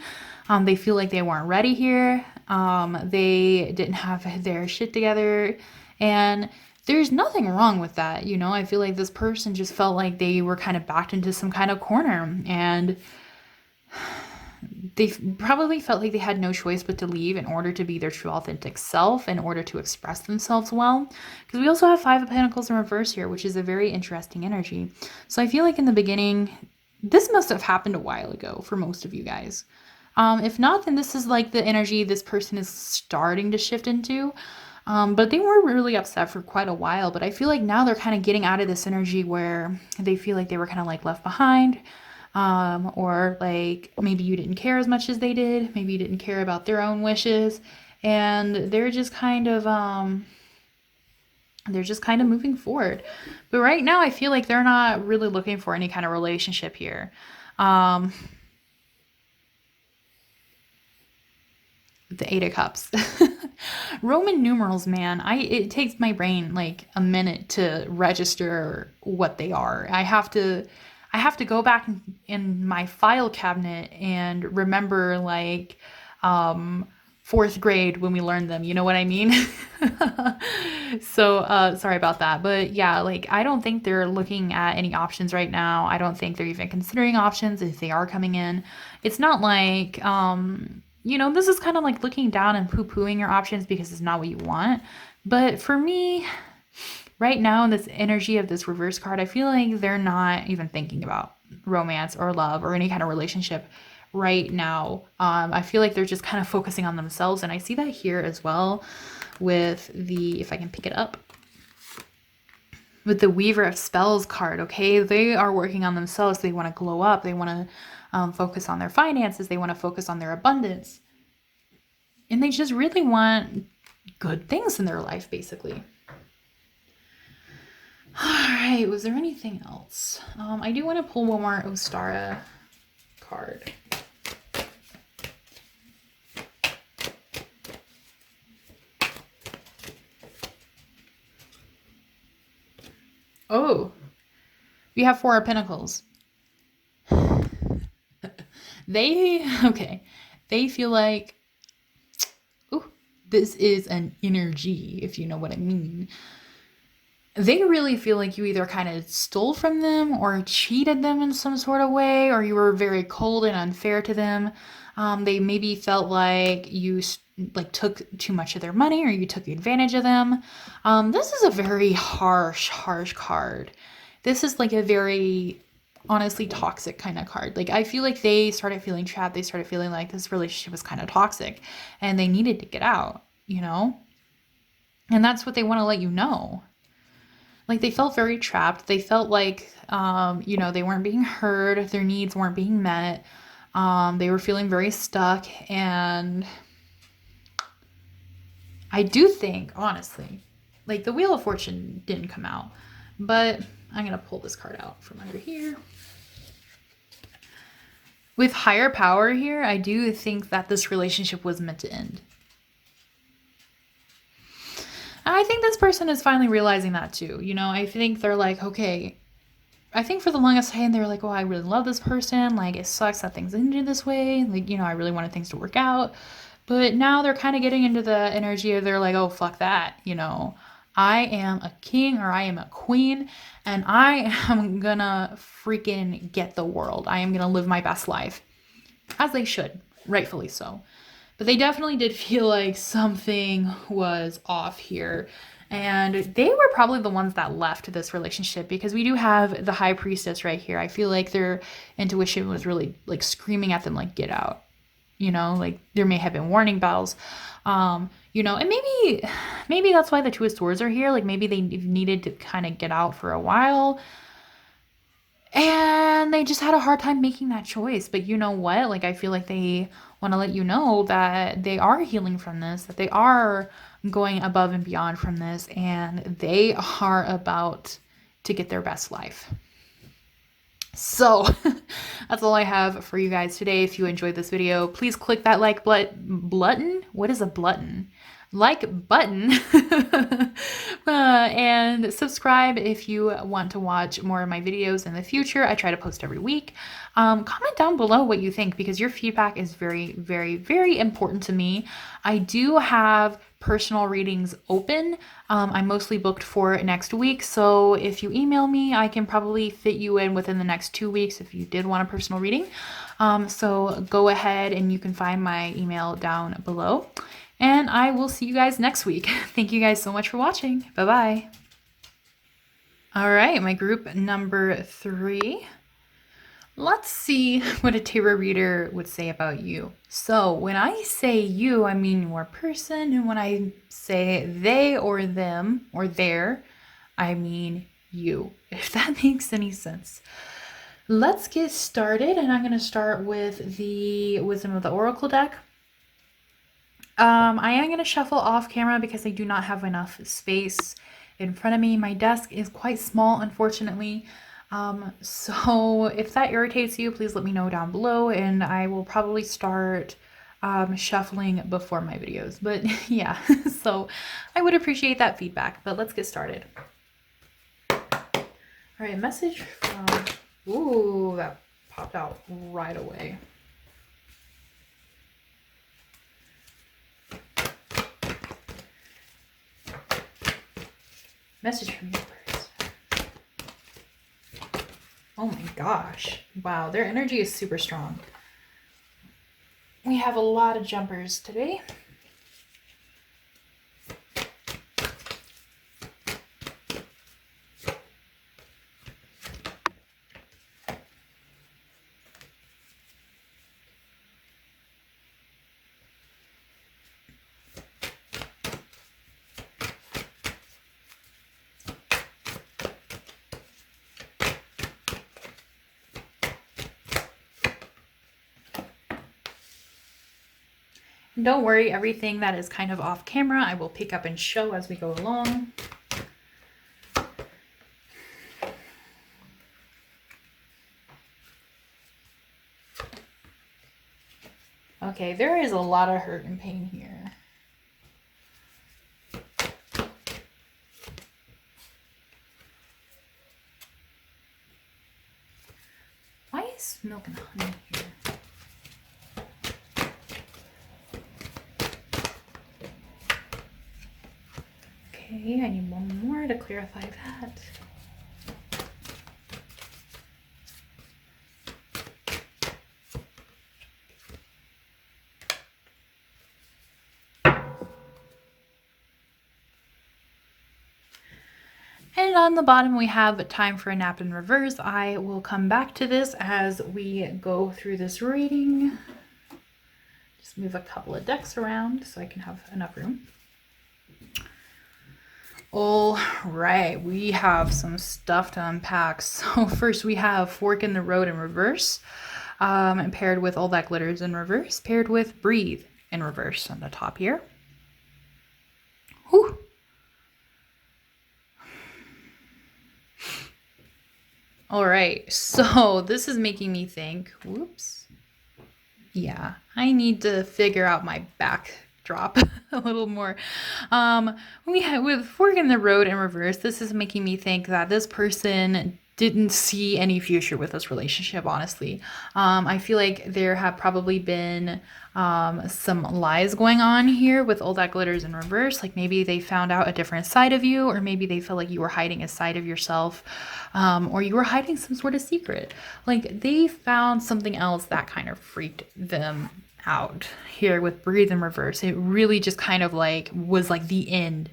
They feel like they weren't ready here. They didn't have their shit together, and there's nothing wrong with that. You know, I feel like this person just felt like they were kind of backed into some kind of corner, and they probably felt like they had no choice but to leave in order to be their true authentic self, in order to express themselves well. Because we also have Five of Pentacles in reverse here, which is a very interesting energy. So I feel like in the beginning, this must have happened a while ago for most of you guys. If not, then this is like the energy this person is starting to shift into. But they were really upset for quite a while. But I feel like now they're kind of getting out of this energy where they feel like they were kind of like left behind. Or like maybe you didn't care as much as they did. Maybe you didn't care about their own wishes, and they're just kind of moving forward. But right now I feel like they're not really looking for any kind of relationship here. The Eight of Cups. Roman numerals, man. It takes my brain like a minute to register what they are. I have to go back in my file cabinet and remember like fourth grade when we learned them. You know what I mean? So sorry about that. But yeah, like I don't think they're looking at any options right now. I don't think they're even considering options if they are coming in. It's not like you know, this is kind of like looking down and poo-pooing your options because it's not what you want. But for me, right now in this energy of this reverse card, I feel like they're not even thinking about romance or love or any kind of relationship right now. I feel like they're just kind of focusing on themselves. And I see that here as well with the, if I can pick it up, with the Weaver of Spells card. Okay, they are working on themselves. They want to glow up. They want to focus on their finances. They want to focus on their abundance. And they just really want good things in their life, basically. All right, was there anything else? I do want to pull one more Ostara card. Oh, we have Four of Pentacles. They feel like, ooh, this is an energy, if you know what I mean. They really feel like you either kind of stole from them or cheated them in some sort of way, or you were very cold and unfair to them. They maybe felt like you like took too much of their money, or you took advantage of them. This is a very harsh card. This is like a very honestly toxic kind of card. Like I feel like they started feeling trapped. They started feeling like this relationship was kind of toxic and they needed to get out, you know? And that's what they want to let you know. Like they felt very trapped. They felt like, you know, they weren't being heard. Their needs weren't being met. They were feeling very stuck. And I do think, honestly, like the Wheel of Fortune didn't come out, but I'm going to pull this card out from under here. With higher power here, I do think that this relationship was meant to end. I think this person is finally realizing that too. You know, I think they're like, okay, I think for the longest time they were like, oh, I really love this person. Like, it sucks that things ended this way. Like, you know, I really wanted things to work out. But now they're kind of getting into the energy of they're like, oh, fuck that. You know, I am a king or I am a queen and I am gonna freaking get the world. I am gonna live my best life. As they should, rightfully so. But they definitely did feel like something was off here. And they were probably the ones that left this relationship because we do have the high priestess right here. I feel like their intuition was really like screaming at them, like, get out. You know, like there may have been warning bells. You know, and maybe that's why the Two of Swords are here. Like maybe they needed to kind of get out for a while. And they just had a hard time making that choice. But you know what? Like, I feel like they want to let you know that they are healing from this, that they are going above and beyond from this, and they are about to get their best life. So that's all I have for you guys today. If you enjoyed this video, please click that like button. What is a button? Like button and subscribe if you want to watch more of my videos in the future. I try to post every week. Comment down below what you think because your feedback is very, very, very important to me. I do have personal readings open. I'm mostly booked for next week. So if you email me, I can probably fit you in within the next 2 weeks if you did want a personal reading. So go ahead and you can find my email down below. And I will see you guys next week. Thank you guys so much for watching. Bye-bye. All right, my group number 3. Let's see what a tarot reader would say about you. So when I say you, I mean your person. And when I say they or them or their, I mean you, if that makes any sense. Let's get started. And I'm going to start with the Wisdom of the Oracle deck. I am going to shuffle off camera because I do not have enough space in front of me. My desk is quite small, unfortunately. So if that irritates you, please let me know down below and I will probably start shuffling before my videos. But yeah, so I would appreciate that feedback, but let's get started. All right, message from, ooh, that popped out right away. Message from you first. Oh my gosh. Wow, their energy is super strong. We have a lot of jumpers today. Don't worry, everything that is kind of off camera, I will pick up and show as we go along. Okay, there is a lot of hurt and pain here. Why is milk and honey here? Okay, I need one more to clarify that. And on the bottom we have time for a nap in reverse. I will come back to this as we go through this reading. Just move a couple of decks around so I can have enough room. All right, we have some stuff to unpack. So first we have Fork in the Road in reverse, and paired with All That Glitters in reverse, paired with Breathe in reverse on the top here. Whew. All right, so this is making me think, whoops. Yeah, I need to figure out my backdrop a little more. We had with fork in the road in reverse, this is making me think that this person didn't see any future with this relationship, honestly. I feel like there have probably been some lies going on here with all that glitters in reverse. Like maybe they found out a different side of you, or maybe they felt like you were hiding a side of yourself, or you were hiding some sort of secret. Like they found something else that kind of freaked them out here with breathe in reverse. It really just kind of like was like the end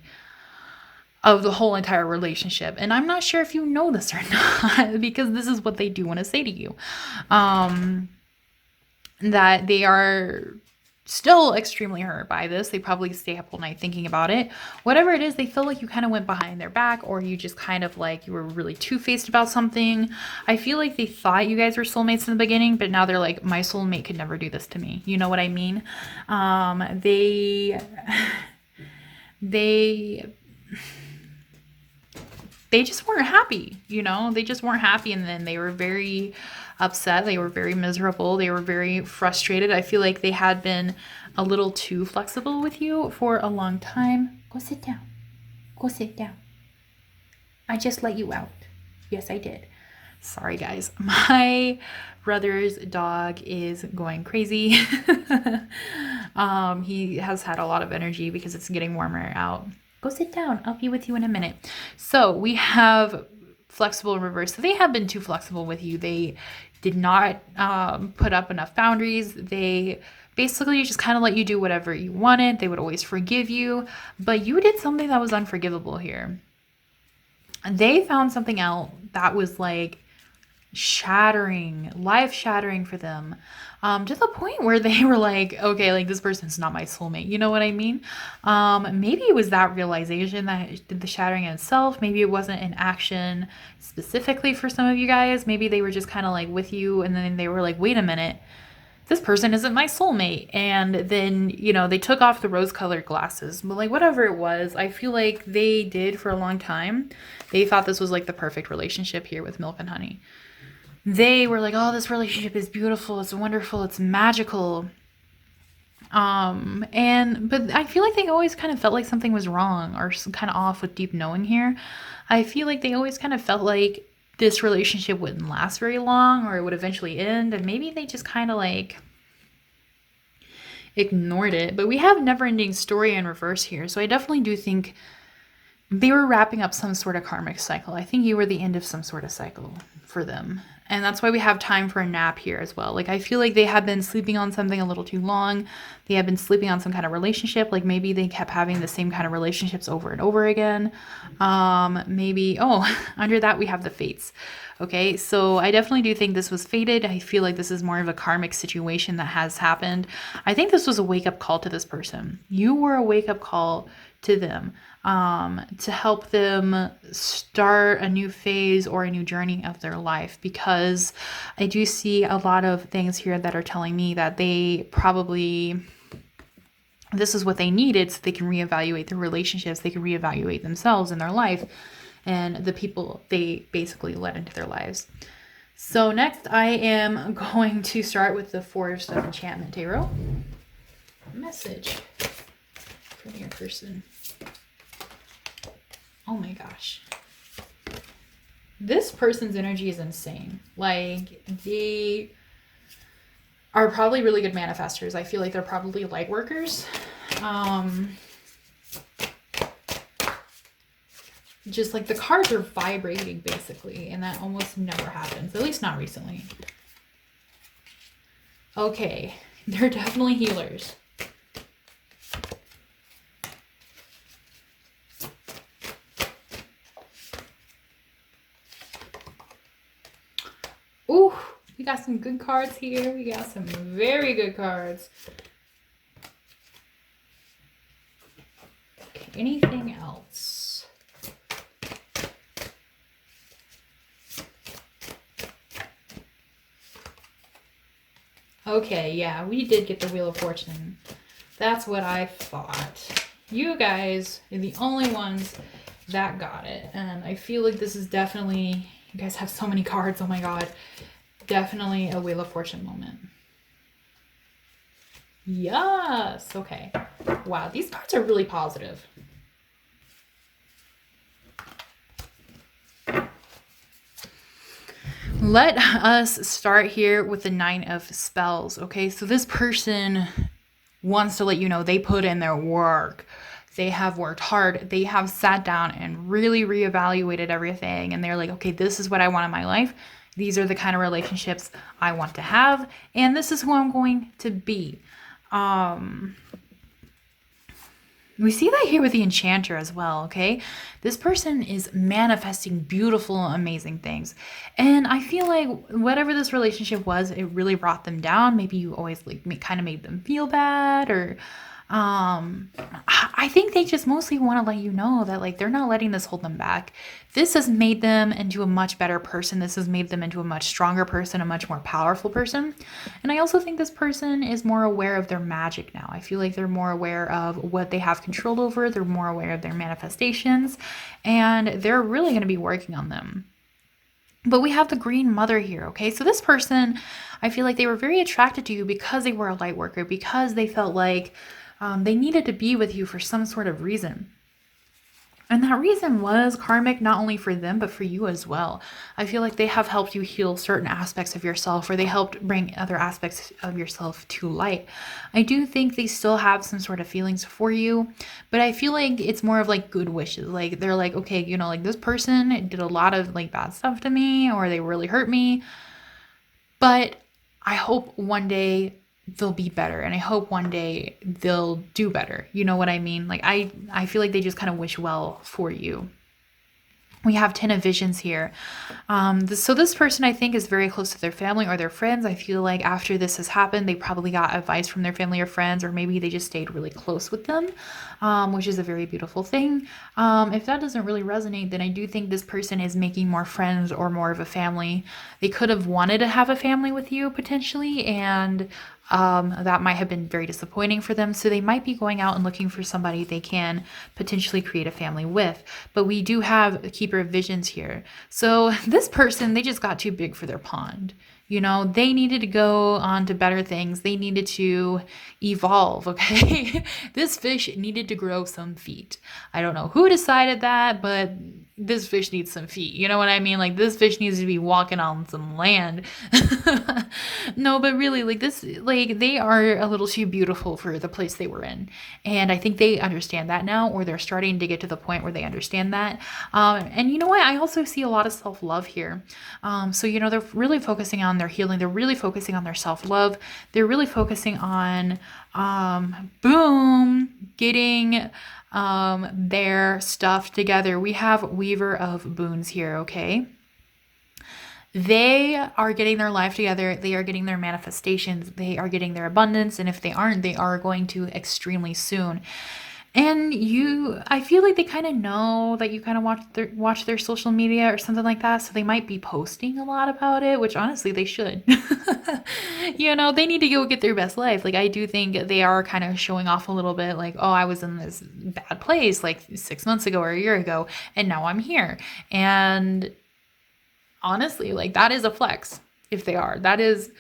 of the whole entire relationship. And I'm not sure if you know this or not, because this is what they do want to say to you. That they are still extremely hurt by this. They probably stay up all night thinking about it. Whatever it is, they feel like you kind of went behind their back, or you just kind of like you were really two-faced about something. I feel like they thought you guys were soulmates in the beginning, but now they're like, my soulmate could never do this to me. You know what I mean? They just weren't happy, you know? They just weren't happy, and then they were very upset. They were very miserable. They were very frustrated. I feel like they had been a little too flexible with you for a long time. Go sit down. Go sit down. I just let you out. Yes, I did. Sorry, guys. My brother's dog is going crazy. He has had a lot of energy because it's getting warmer out. Go sit down. I'll be with you in a minute. So we have flexible in reverse. So they have been too flexible with you. They did not put up enough boundaries. They basically just kind of let you do whatever you wanted. They would always forgive you, but you did something that was unforgivable here. And they found something out that was like shattering, life shattering for them, to the point where they were like, okay, like this person's not my soulmate. You know what I mean? Maybe it was that realization that did the shattering in itself. Maybe it wasn't an action specifically for some of you guys. Maybe they were just kind of like with you, and then they were like, wait a minute, this person isn't my soulmate. And then, you know, they took off the rose-colored glasses. But like whatever it was, I feel like they did for a long time. They thought this was like the perfect relationship here with Milk and Honey. They were like, oh, this relationship is beautiful, it's wonderful, it's magical. But I feel like they always kind of felt like something was wrong or kind of off with deep knowing here. I feel like they always kind of felt like this relationship wouldn't last very long, or it would eventually end, and maybe they just kind of like ignored it. But we have never-ending story in reverse here, so I definitely do think they were wrapping up some sort of karmic cycle. I think you were the end of some sort of cycle for them. And that's why we have time for a nap here as well. Like, I feel like they have been sleeping on something a little too long. They have been sleeping on some kind of relationship. Like, maybe they kept having the same kind of relationships over and over again. Maybe, under that we have the fates. Okay, so I definitely do think this was fated. I feel like this is more of a karmic situation that has happened. I think this was a wake-up call to this person. You were a wake-up call to them, to help them start a new phase or a new journey of their life, because I do see a lot of things here that are telling me that they probably, this is what they needed so they can reevaluate their relationships, they can reevaluate themselves in their life and the people they basically let into their lives. So next I am going to start with the Forest of Enchantment Tarot. Message from your person. Oh my gosh. This person's energy is insane. Like, they are probably really good manifestors. I feel like they're probably light workers. Just like the cards are vibrating basically, and that almost never happens, at least not recently. Okay, they're definitely healers. Ooh, we got some good cards here. We got some very good cards. Okay, anything else? Okay, yeah, we did get the Wheel of Fortune. That's what I thought. You guys are the only ones that got it. And I feel like this is definitely You guys have so many cards. Oh my God. Definitely a Wheel of Fortune moment. Yes. Okay. Wow. These cards are really positive. Let us start here with the 9 of Spells. Okay. So this person wants to let you know they put in their work. They have worked hard. They have sat down and really reevaluated everything. And they're like, okay, this is what I want in my life. These are the kind of relationships I want to have. And this is who I'm going to be. We see that here with the Enchanter as well, okay? This person is manifesting beautiful, amazing things. And I feel like whatever this relationship was, it really brought them down. Maybe you always like kind of made them feel bad, or I think they just mostly want to let you know that like they're not letting this hold them back. This has made them into a much better person. This has made them into a much stronger person, a much more powerful person. And I also think this person is more aware of their magic now. I feel like they're more aware of what they have control over. They're more aware of their manifestations, and they're really going to be working on them. But we have the Green Mother here, okay? So this person, I feel like they were very attracted to you because they were a light worker, because they felt like they needed to be with you for some sort of reason. And that reason was karmic, not only for them, but for you as well. I feel like they have helped you heal certain aspects of yourself, or they helped bring other aspects of yourself to light. I do think they still have some sort of feelings for you, but I feel like it's more of like good wishes. Like they're like, okay, you know, like this person did a lot of like bad stuff to me, or they really hurt me, but I hope one day they'll be better, and I hope one day they'll do better. You know what I mean? Like I feel like they just kind of wish well for you. We have 10 of Visions here. So this person, I think, is very close to their family or their friends. I feel like after this has happened, they probably got advice from their family or friends, or maybe they just stayed really close with them, which is a very beautiful thing. If that doesn't really resonate, then I do think this person is making more friends or more of a family. They could have wanted to have a family with you potentially, and that might have been very disappointing for them. So they might be going out and looking for somebody they can potentially create a family with. But we do have a Keeper of Visions here. So this person, they just got too big for their pond. You know, they needed to go on to better things. They needed to evolve, okay? This fish needed to grow some feet. I don't know who decided that, but this fish needs some feet. You know what I mean? Like this fish needs to be walking on some land. No, but really, like this, like they are a little too beautiful for the place they were in. And I think they understand that now, or they're starting to get to the point where they understand that. And you know what? I also see a lot of self-love here. So, you know, they're really focusing on their healing. They're really focusing on their self-love. They're really focusing on, getting their stuff together. We have Weaver of Boons here, okay? They are getting their life together. They are getting their manifestations. They are getting their abundance. And if they aren't, they are going to extremely soon. And I feel like they kind of know that you kind of watch their social media or something like that. So they might be posting a lot about it, which honestly they should. You know, they need to go get their best life. Like I do think they are kind of showing off a little bit like, oh, I was in this bad place like 6 months ago or a year ago, and now I'm here. And honestly, like that is a flex if they are. That is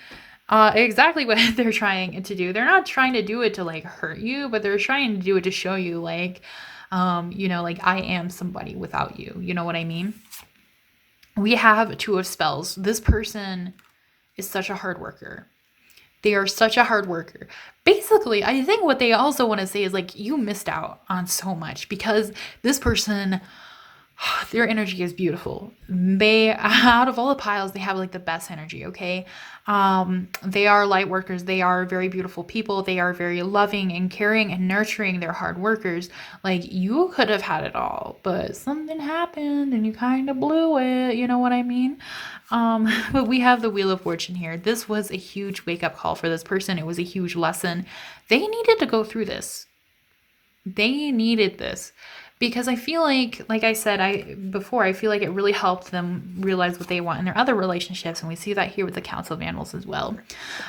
exactly what they're trying to do. They're not trying to do it to like hurt you, but they're trying to do it to show you like, you know, like I am somebody without you. You know what I mean? We have Two of Spells. This person is such a hard worker. They are such a hard worker. Basically, I think what they also want to say is like, you missed out on so much because this person, their energy is beautiful. They, out of all the piles, they have like the best energy, okay? They are light workers. They are very beautiful people. They are very loving and caring and nurturing. They're hard workers. Like you could have had it all, but something happened and you kind of blew it. You know what I mean? But we have the Wheel of Fortune here. This was a huge wake-up call for this person. It was a huge lesson. They needed to go through this. They needed this because I feel like I said I feel like it really helped them realize what they want in their other relationships, and we see that here with the Council of Animals as well.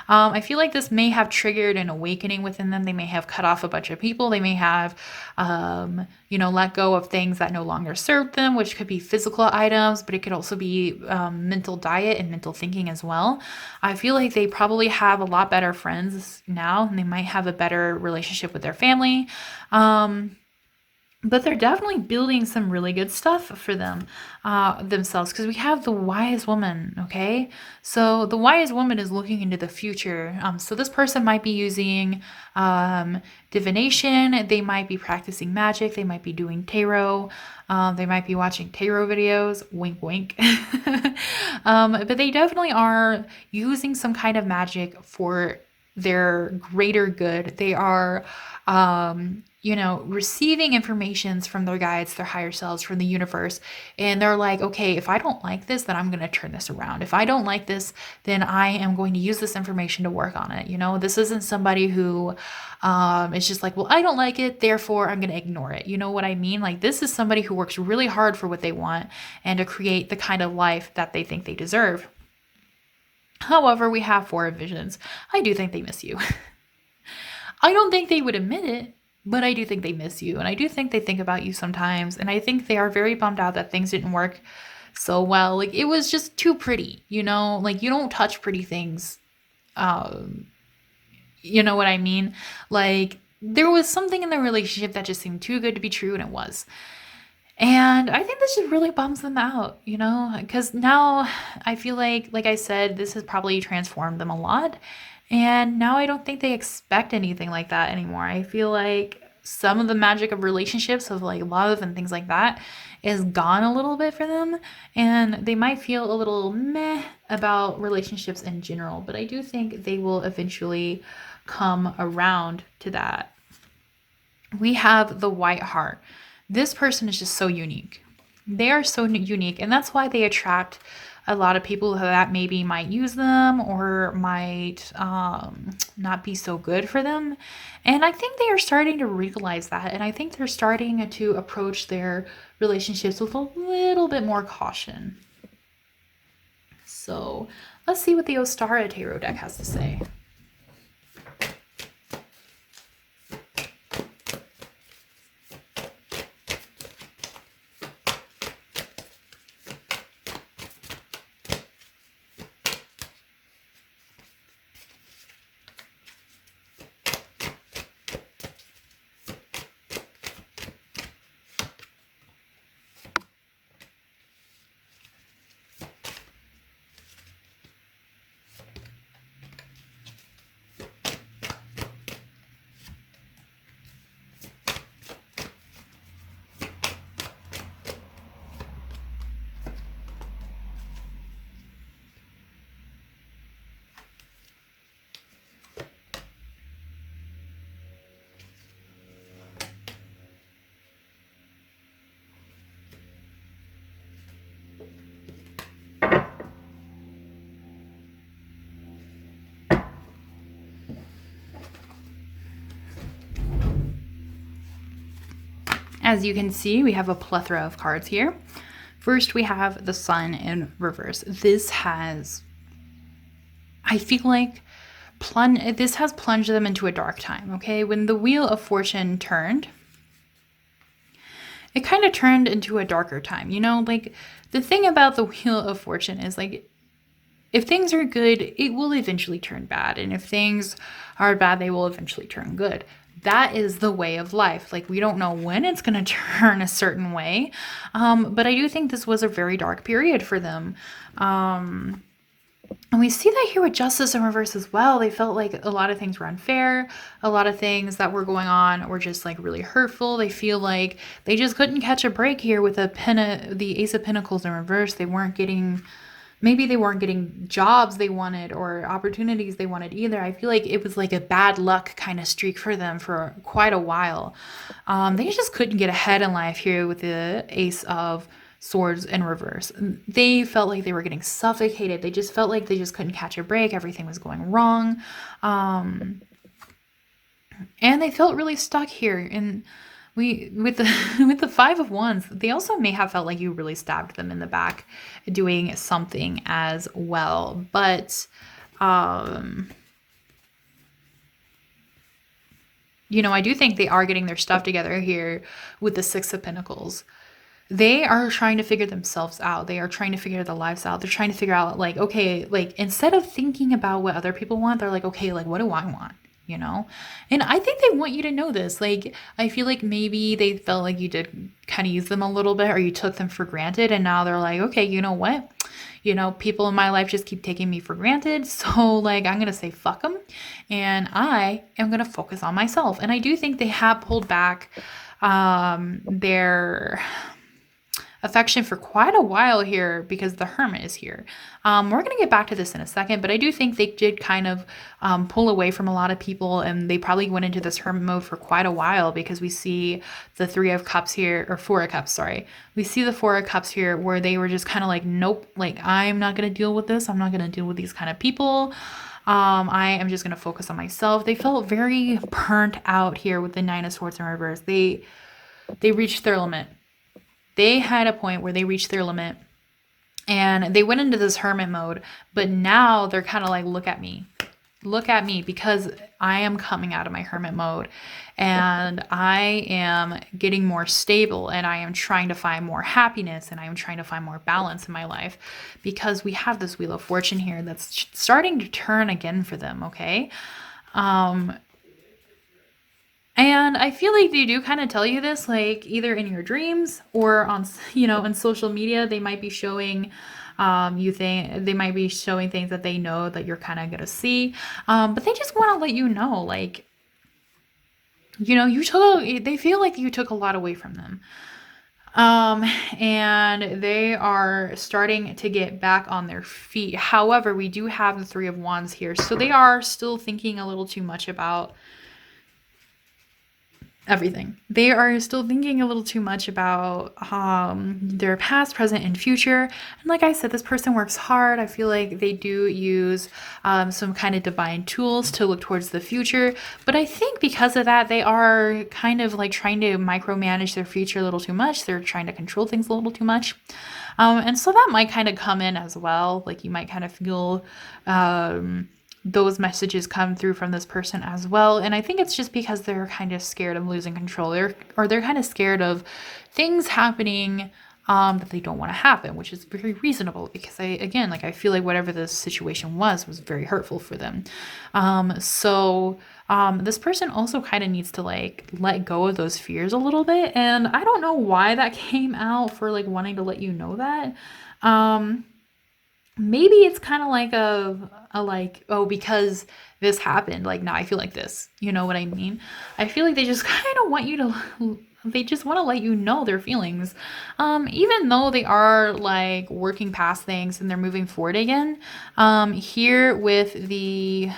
I feel like this may have triggered an awakening within them. They may have cut off a bunch of people. They may have, let go of things that no longer serve them, which could be physical items, but it could also be mental diet and mental thinking as well. I feel like they probably have a lot better friends now, and they might have a better relationship with their family. But they're definitely building some really good stuff for them themselves, because we have the wise woman. Okay, so the wise woman is looking into the future. So this person might be using divination. They might be practicing magic. They might be doing tarot. They might be watching tarot videos. Wink, wink. But they definitely are using some kind of magic for their greater good. They are receiving informations from their guides, their higher selves, from the universe. And they're like, okay, if I don't like this, then I'm going to turn this around. If I don't like this, then I am going to use this information to work on it. This isn't somebody who is just like, well, I don't like it, therefore I'm going to ignore it. You know what I mean? Like, this is somebody who works really hard for what they want and to create the kind of life that they think they deserve. However, we have 4 of Visions. I do think they miss you. I don't think they would admit it, but I do think they miss you, and I do think they think about you sometimes, and I think they are very bummed out that things didn't work so well. Like, it was just too pretty, like, you don't touch pretty things. You know what I mean? Like, there was something in the relationship that just seemed too good to be true, and it was. And I think this just really bums them out, because now I feel like I said, this has probably transformed them a lot. And now I don't think they expect anything like that anymore. I feel like some of the magic of relationships, of like love and things like that, is gone a little bit for them. And they might feel a little meh about relationships in general. But I do think they will eventually come around to that. We have the White Heart. This person is just so unique. They are so unique, and that's why they attract a lot of people that maybe might use them or might not be so good for them. And I think they are starting to realize that, and I think they're starting to approach their relationships with a little bit more caution. So let's see what the Ostara Tarot deck has to say. As you can see, we have a plethora of cards here. First, we have the Sun in reverse. This has, I feel like, this has plunged them into a dark time, okay? When the Wheel of Fortune turned, it kind of turned into a darker time. Like, the thing about the Wheel of Fortune is, like, if things are good, it will eventually turn bad. And if things are bad, they will eventually turn good. That is the way of life. Like, we don't know when it's going to turn a certain way. But I do think this was a very dark period for them. And we see that here with Justice in reverse as well. They felt like a lot of things were unfair. A lot of things that were going on were just like really hurtful. They feel like they just couldn't catch a break here with the Ace of Pentacles in reverse. Maybe they weren't getting jobs they wanted or opportunities they wanted either. I feel like it was like a bad luck kind of streak for them for quite a while. They just couldn't get ahead in life here with the Ace of Swords in reverse. They felt like they were getting suffocated. They just felt like they just couldn't catch a break. Everything was going wrong. And they felt really stuck here. And We with the with the Five of Wands, they also may have felt like you really stabbed them in the back doing something as well. But you know, I do think they are getting their stuff together here with the Six of Pentacles. They are trying to figure themselves out. They are trying to figure their lives out. They're trying to figure out, like, okay, like, instead of thinking about what other people want, they're like, okay, like, what do I want? You know? And I think they want you to know this. Like, I feel like maybe they felt like you did kind of use them a little bit, or you took them for granted. And now they're like, okay, you know what? You know, people in my life just keep taking me for granted. So, like, I'm going to say fuck them. And I am going to focus on myself. And I do think they have pulled back their affection for quite a while here because the Hermit is here. We're going to get back to this in a second, but I do think they did kind of pull away from a lot of people, and they probably went into this Hermit mode for quite a while because we see the Three of Cups here, or Four of Cups, sorry. We see the Four of Cups here where they were just kind of like, nope, like, I'm not going to deal with this. I'm not going to deal with these kind of people. I am just going to focus on myself. They felt very burnt out here with the Nine of Swords in reverse. They reached their limit. They had a point where they reached their limit and they went into this hermit mode, but now they're kind of like, look at me, because I am coming out of my hermit mode and I am getting more stable, and I am trying to find more happiness, and I am trying to find more balance in my life, because we have this Wheel of Fortune here that's starting to turn again for them. Okay. And I feel like they do kind of tell you this, like, either in your dreams or on, you know, on social media. They might be showing they might be showing things that they know that you're kind of going to see. But they just want to let you know, like, you know, they feel like you took a lot away from them. And they are starting to get back on their feet. However, we do have the Three of Wands here. So they are still thinking a little too much about everything. They are still thinking a little too much about their past, present, and future. And like I said, this person works hard. I feel like they do use some kind of divine tools to look towards the future. But I think because of that, they are kind of like trying to micromanage their future a little too much. They're trying to control things a little too much. And so that might kind of come in as well. Like, you might kind of feel those messages come through from this person as well. And I think it's just because they're kind of scared of losing control, or they're kind of scared of things happening that they don't want to happen, which is very reasonable, because I feel like whatever this situation was very hurtful for them. So this person also kind of needs to, like, let go of those fears a little bit. And I don't know why that came out for, like, wanting to let you know that. Maybe it's kind of like a like, oh, because this happened, like, now I feel like this. You know what I mean? I feel like they just kind of want you to, they just want to let you know their feelings. Even though they are, like, working past things and they're moving forward again. Here with the,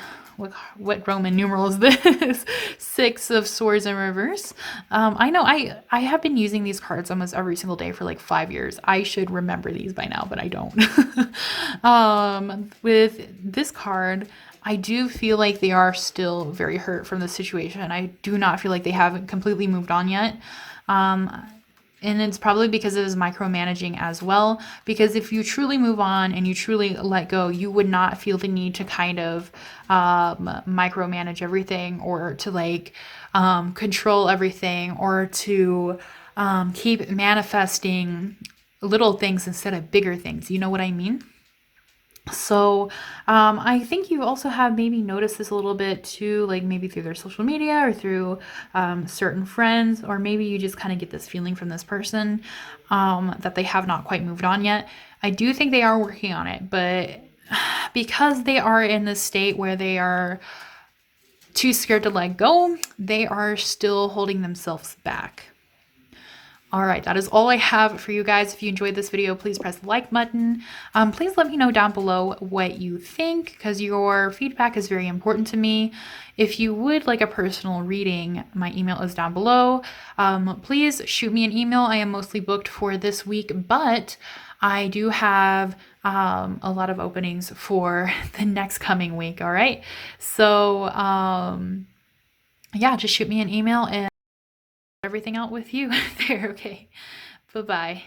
what Roman numeral is this? Six of Swords in reverse. I know I have been using these cards almost every single day for like 5 years. I should remember these by now, but I don't. With this card, I do feel like they are still very hurt from the situation. I do not feel like they haven't completely moved on yet. And it's probably because it is micromanaging as well. Because if you truly move on and you truly let go, you would not feel the need to kind of micromanage everything, or to, like, control everything, or to keep manifesting little things instead of bigger things. You know what I mean? So I think you also have maybe noticed this a little bit too, like maybe through their social media or through certain friends, or maybe you just kind of get this feeling from this person that they have not quite moved on yet. I do think they are working on it, but because they are in this state where they are too scared to let go, they are still holding themselves back. All right, that is all I have for you guys. If you enjoyed this video, please press the like button. Please let me know down below what you think, because your feedback is very important to me. If you would like a personal reading, my email is down below. Please shoot me an email. I am mostly booked for this week, but I do have a lot of openings for the next coming week. All right, so yeah, just shoot me an email and everything out with you there. Okay. Bye-bye.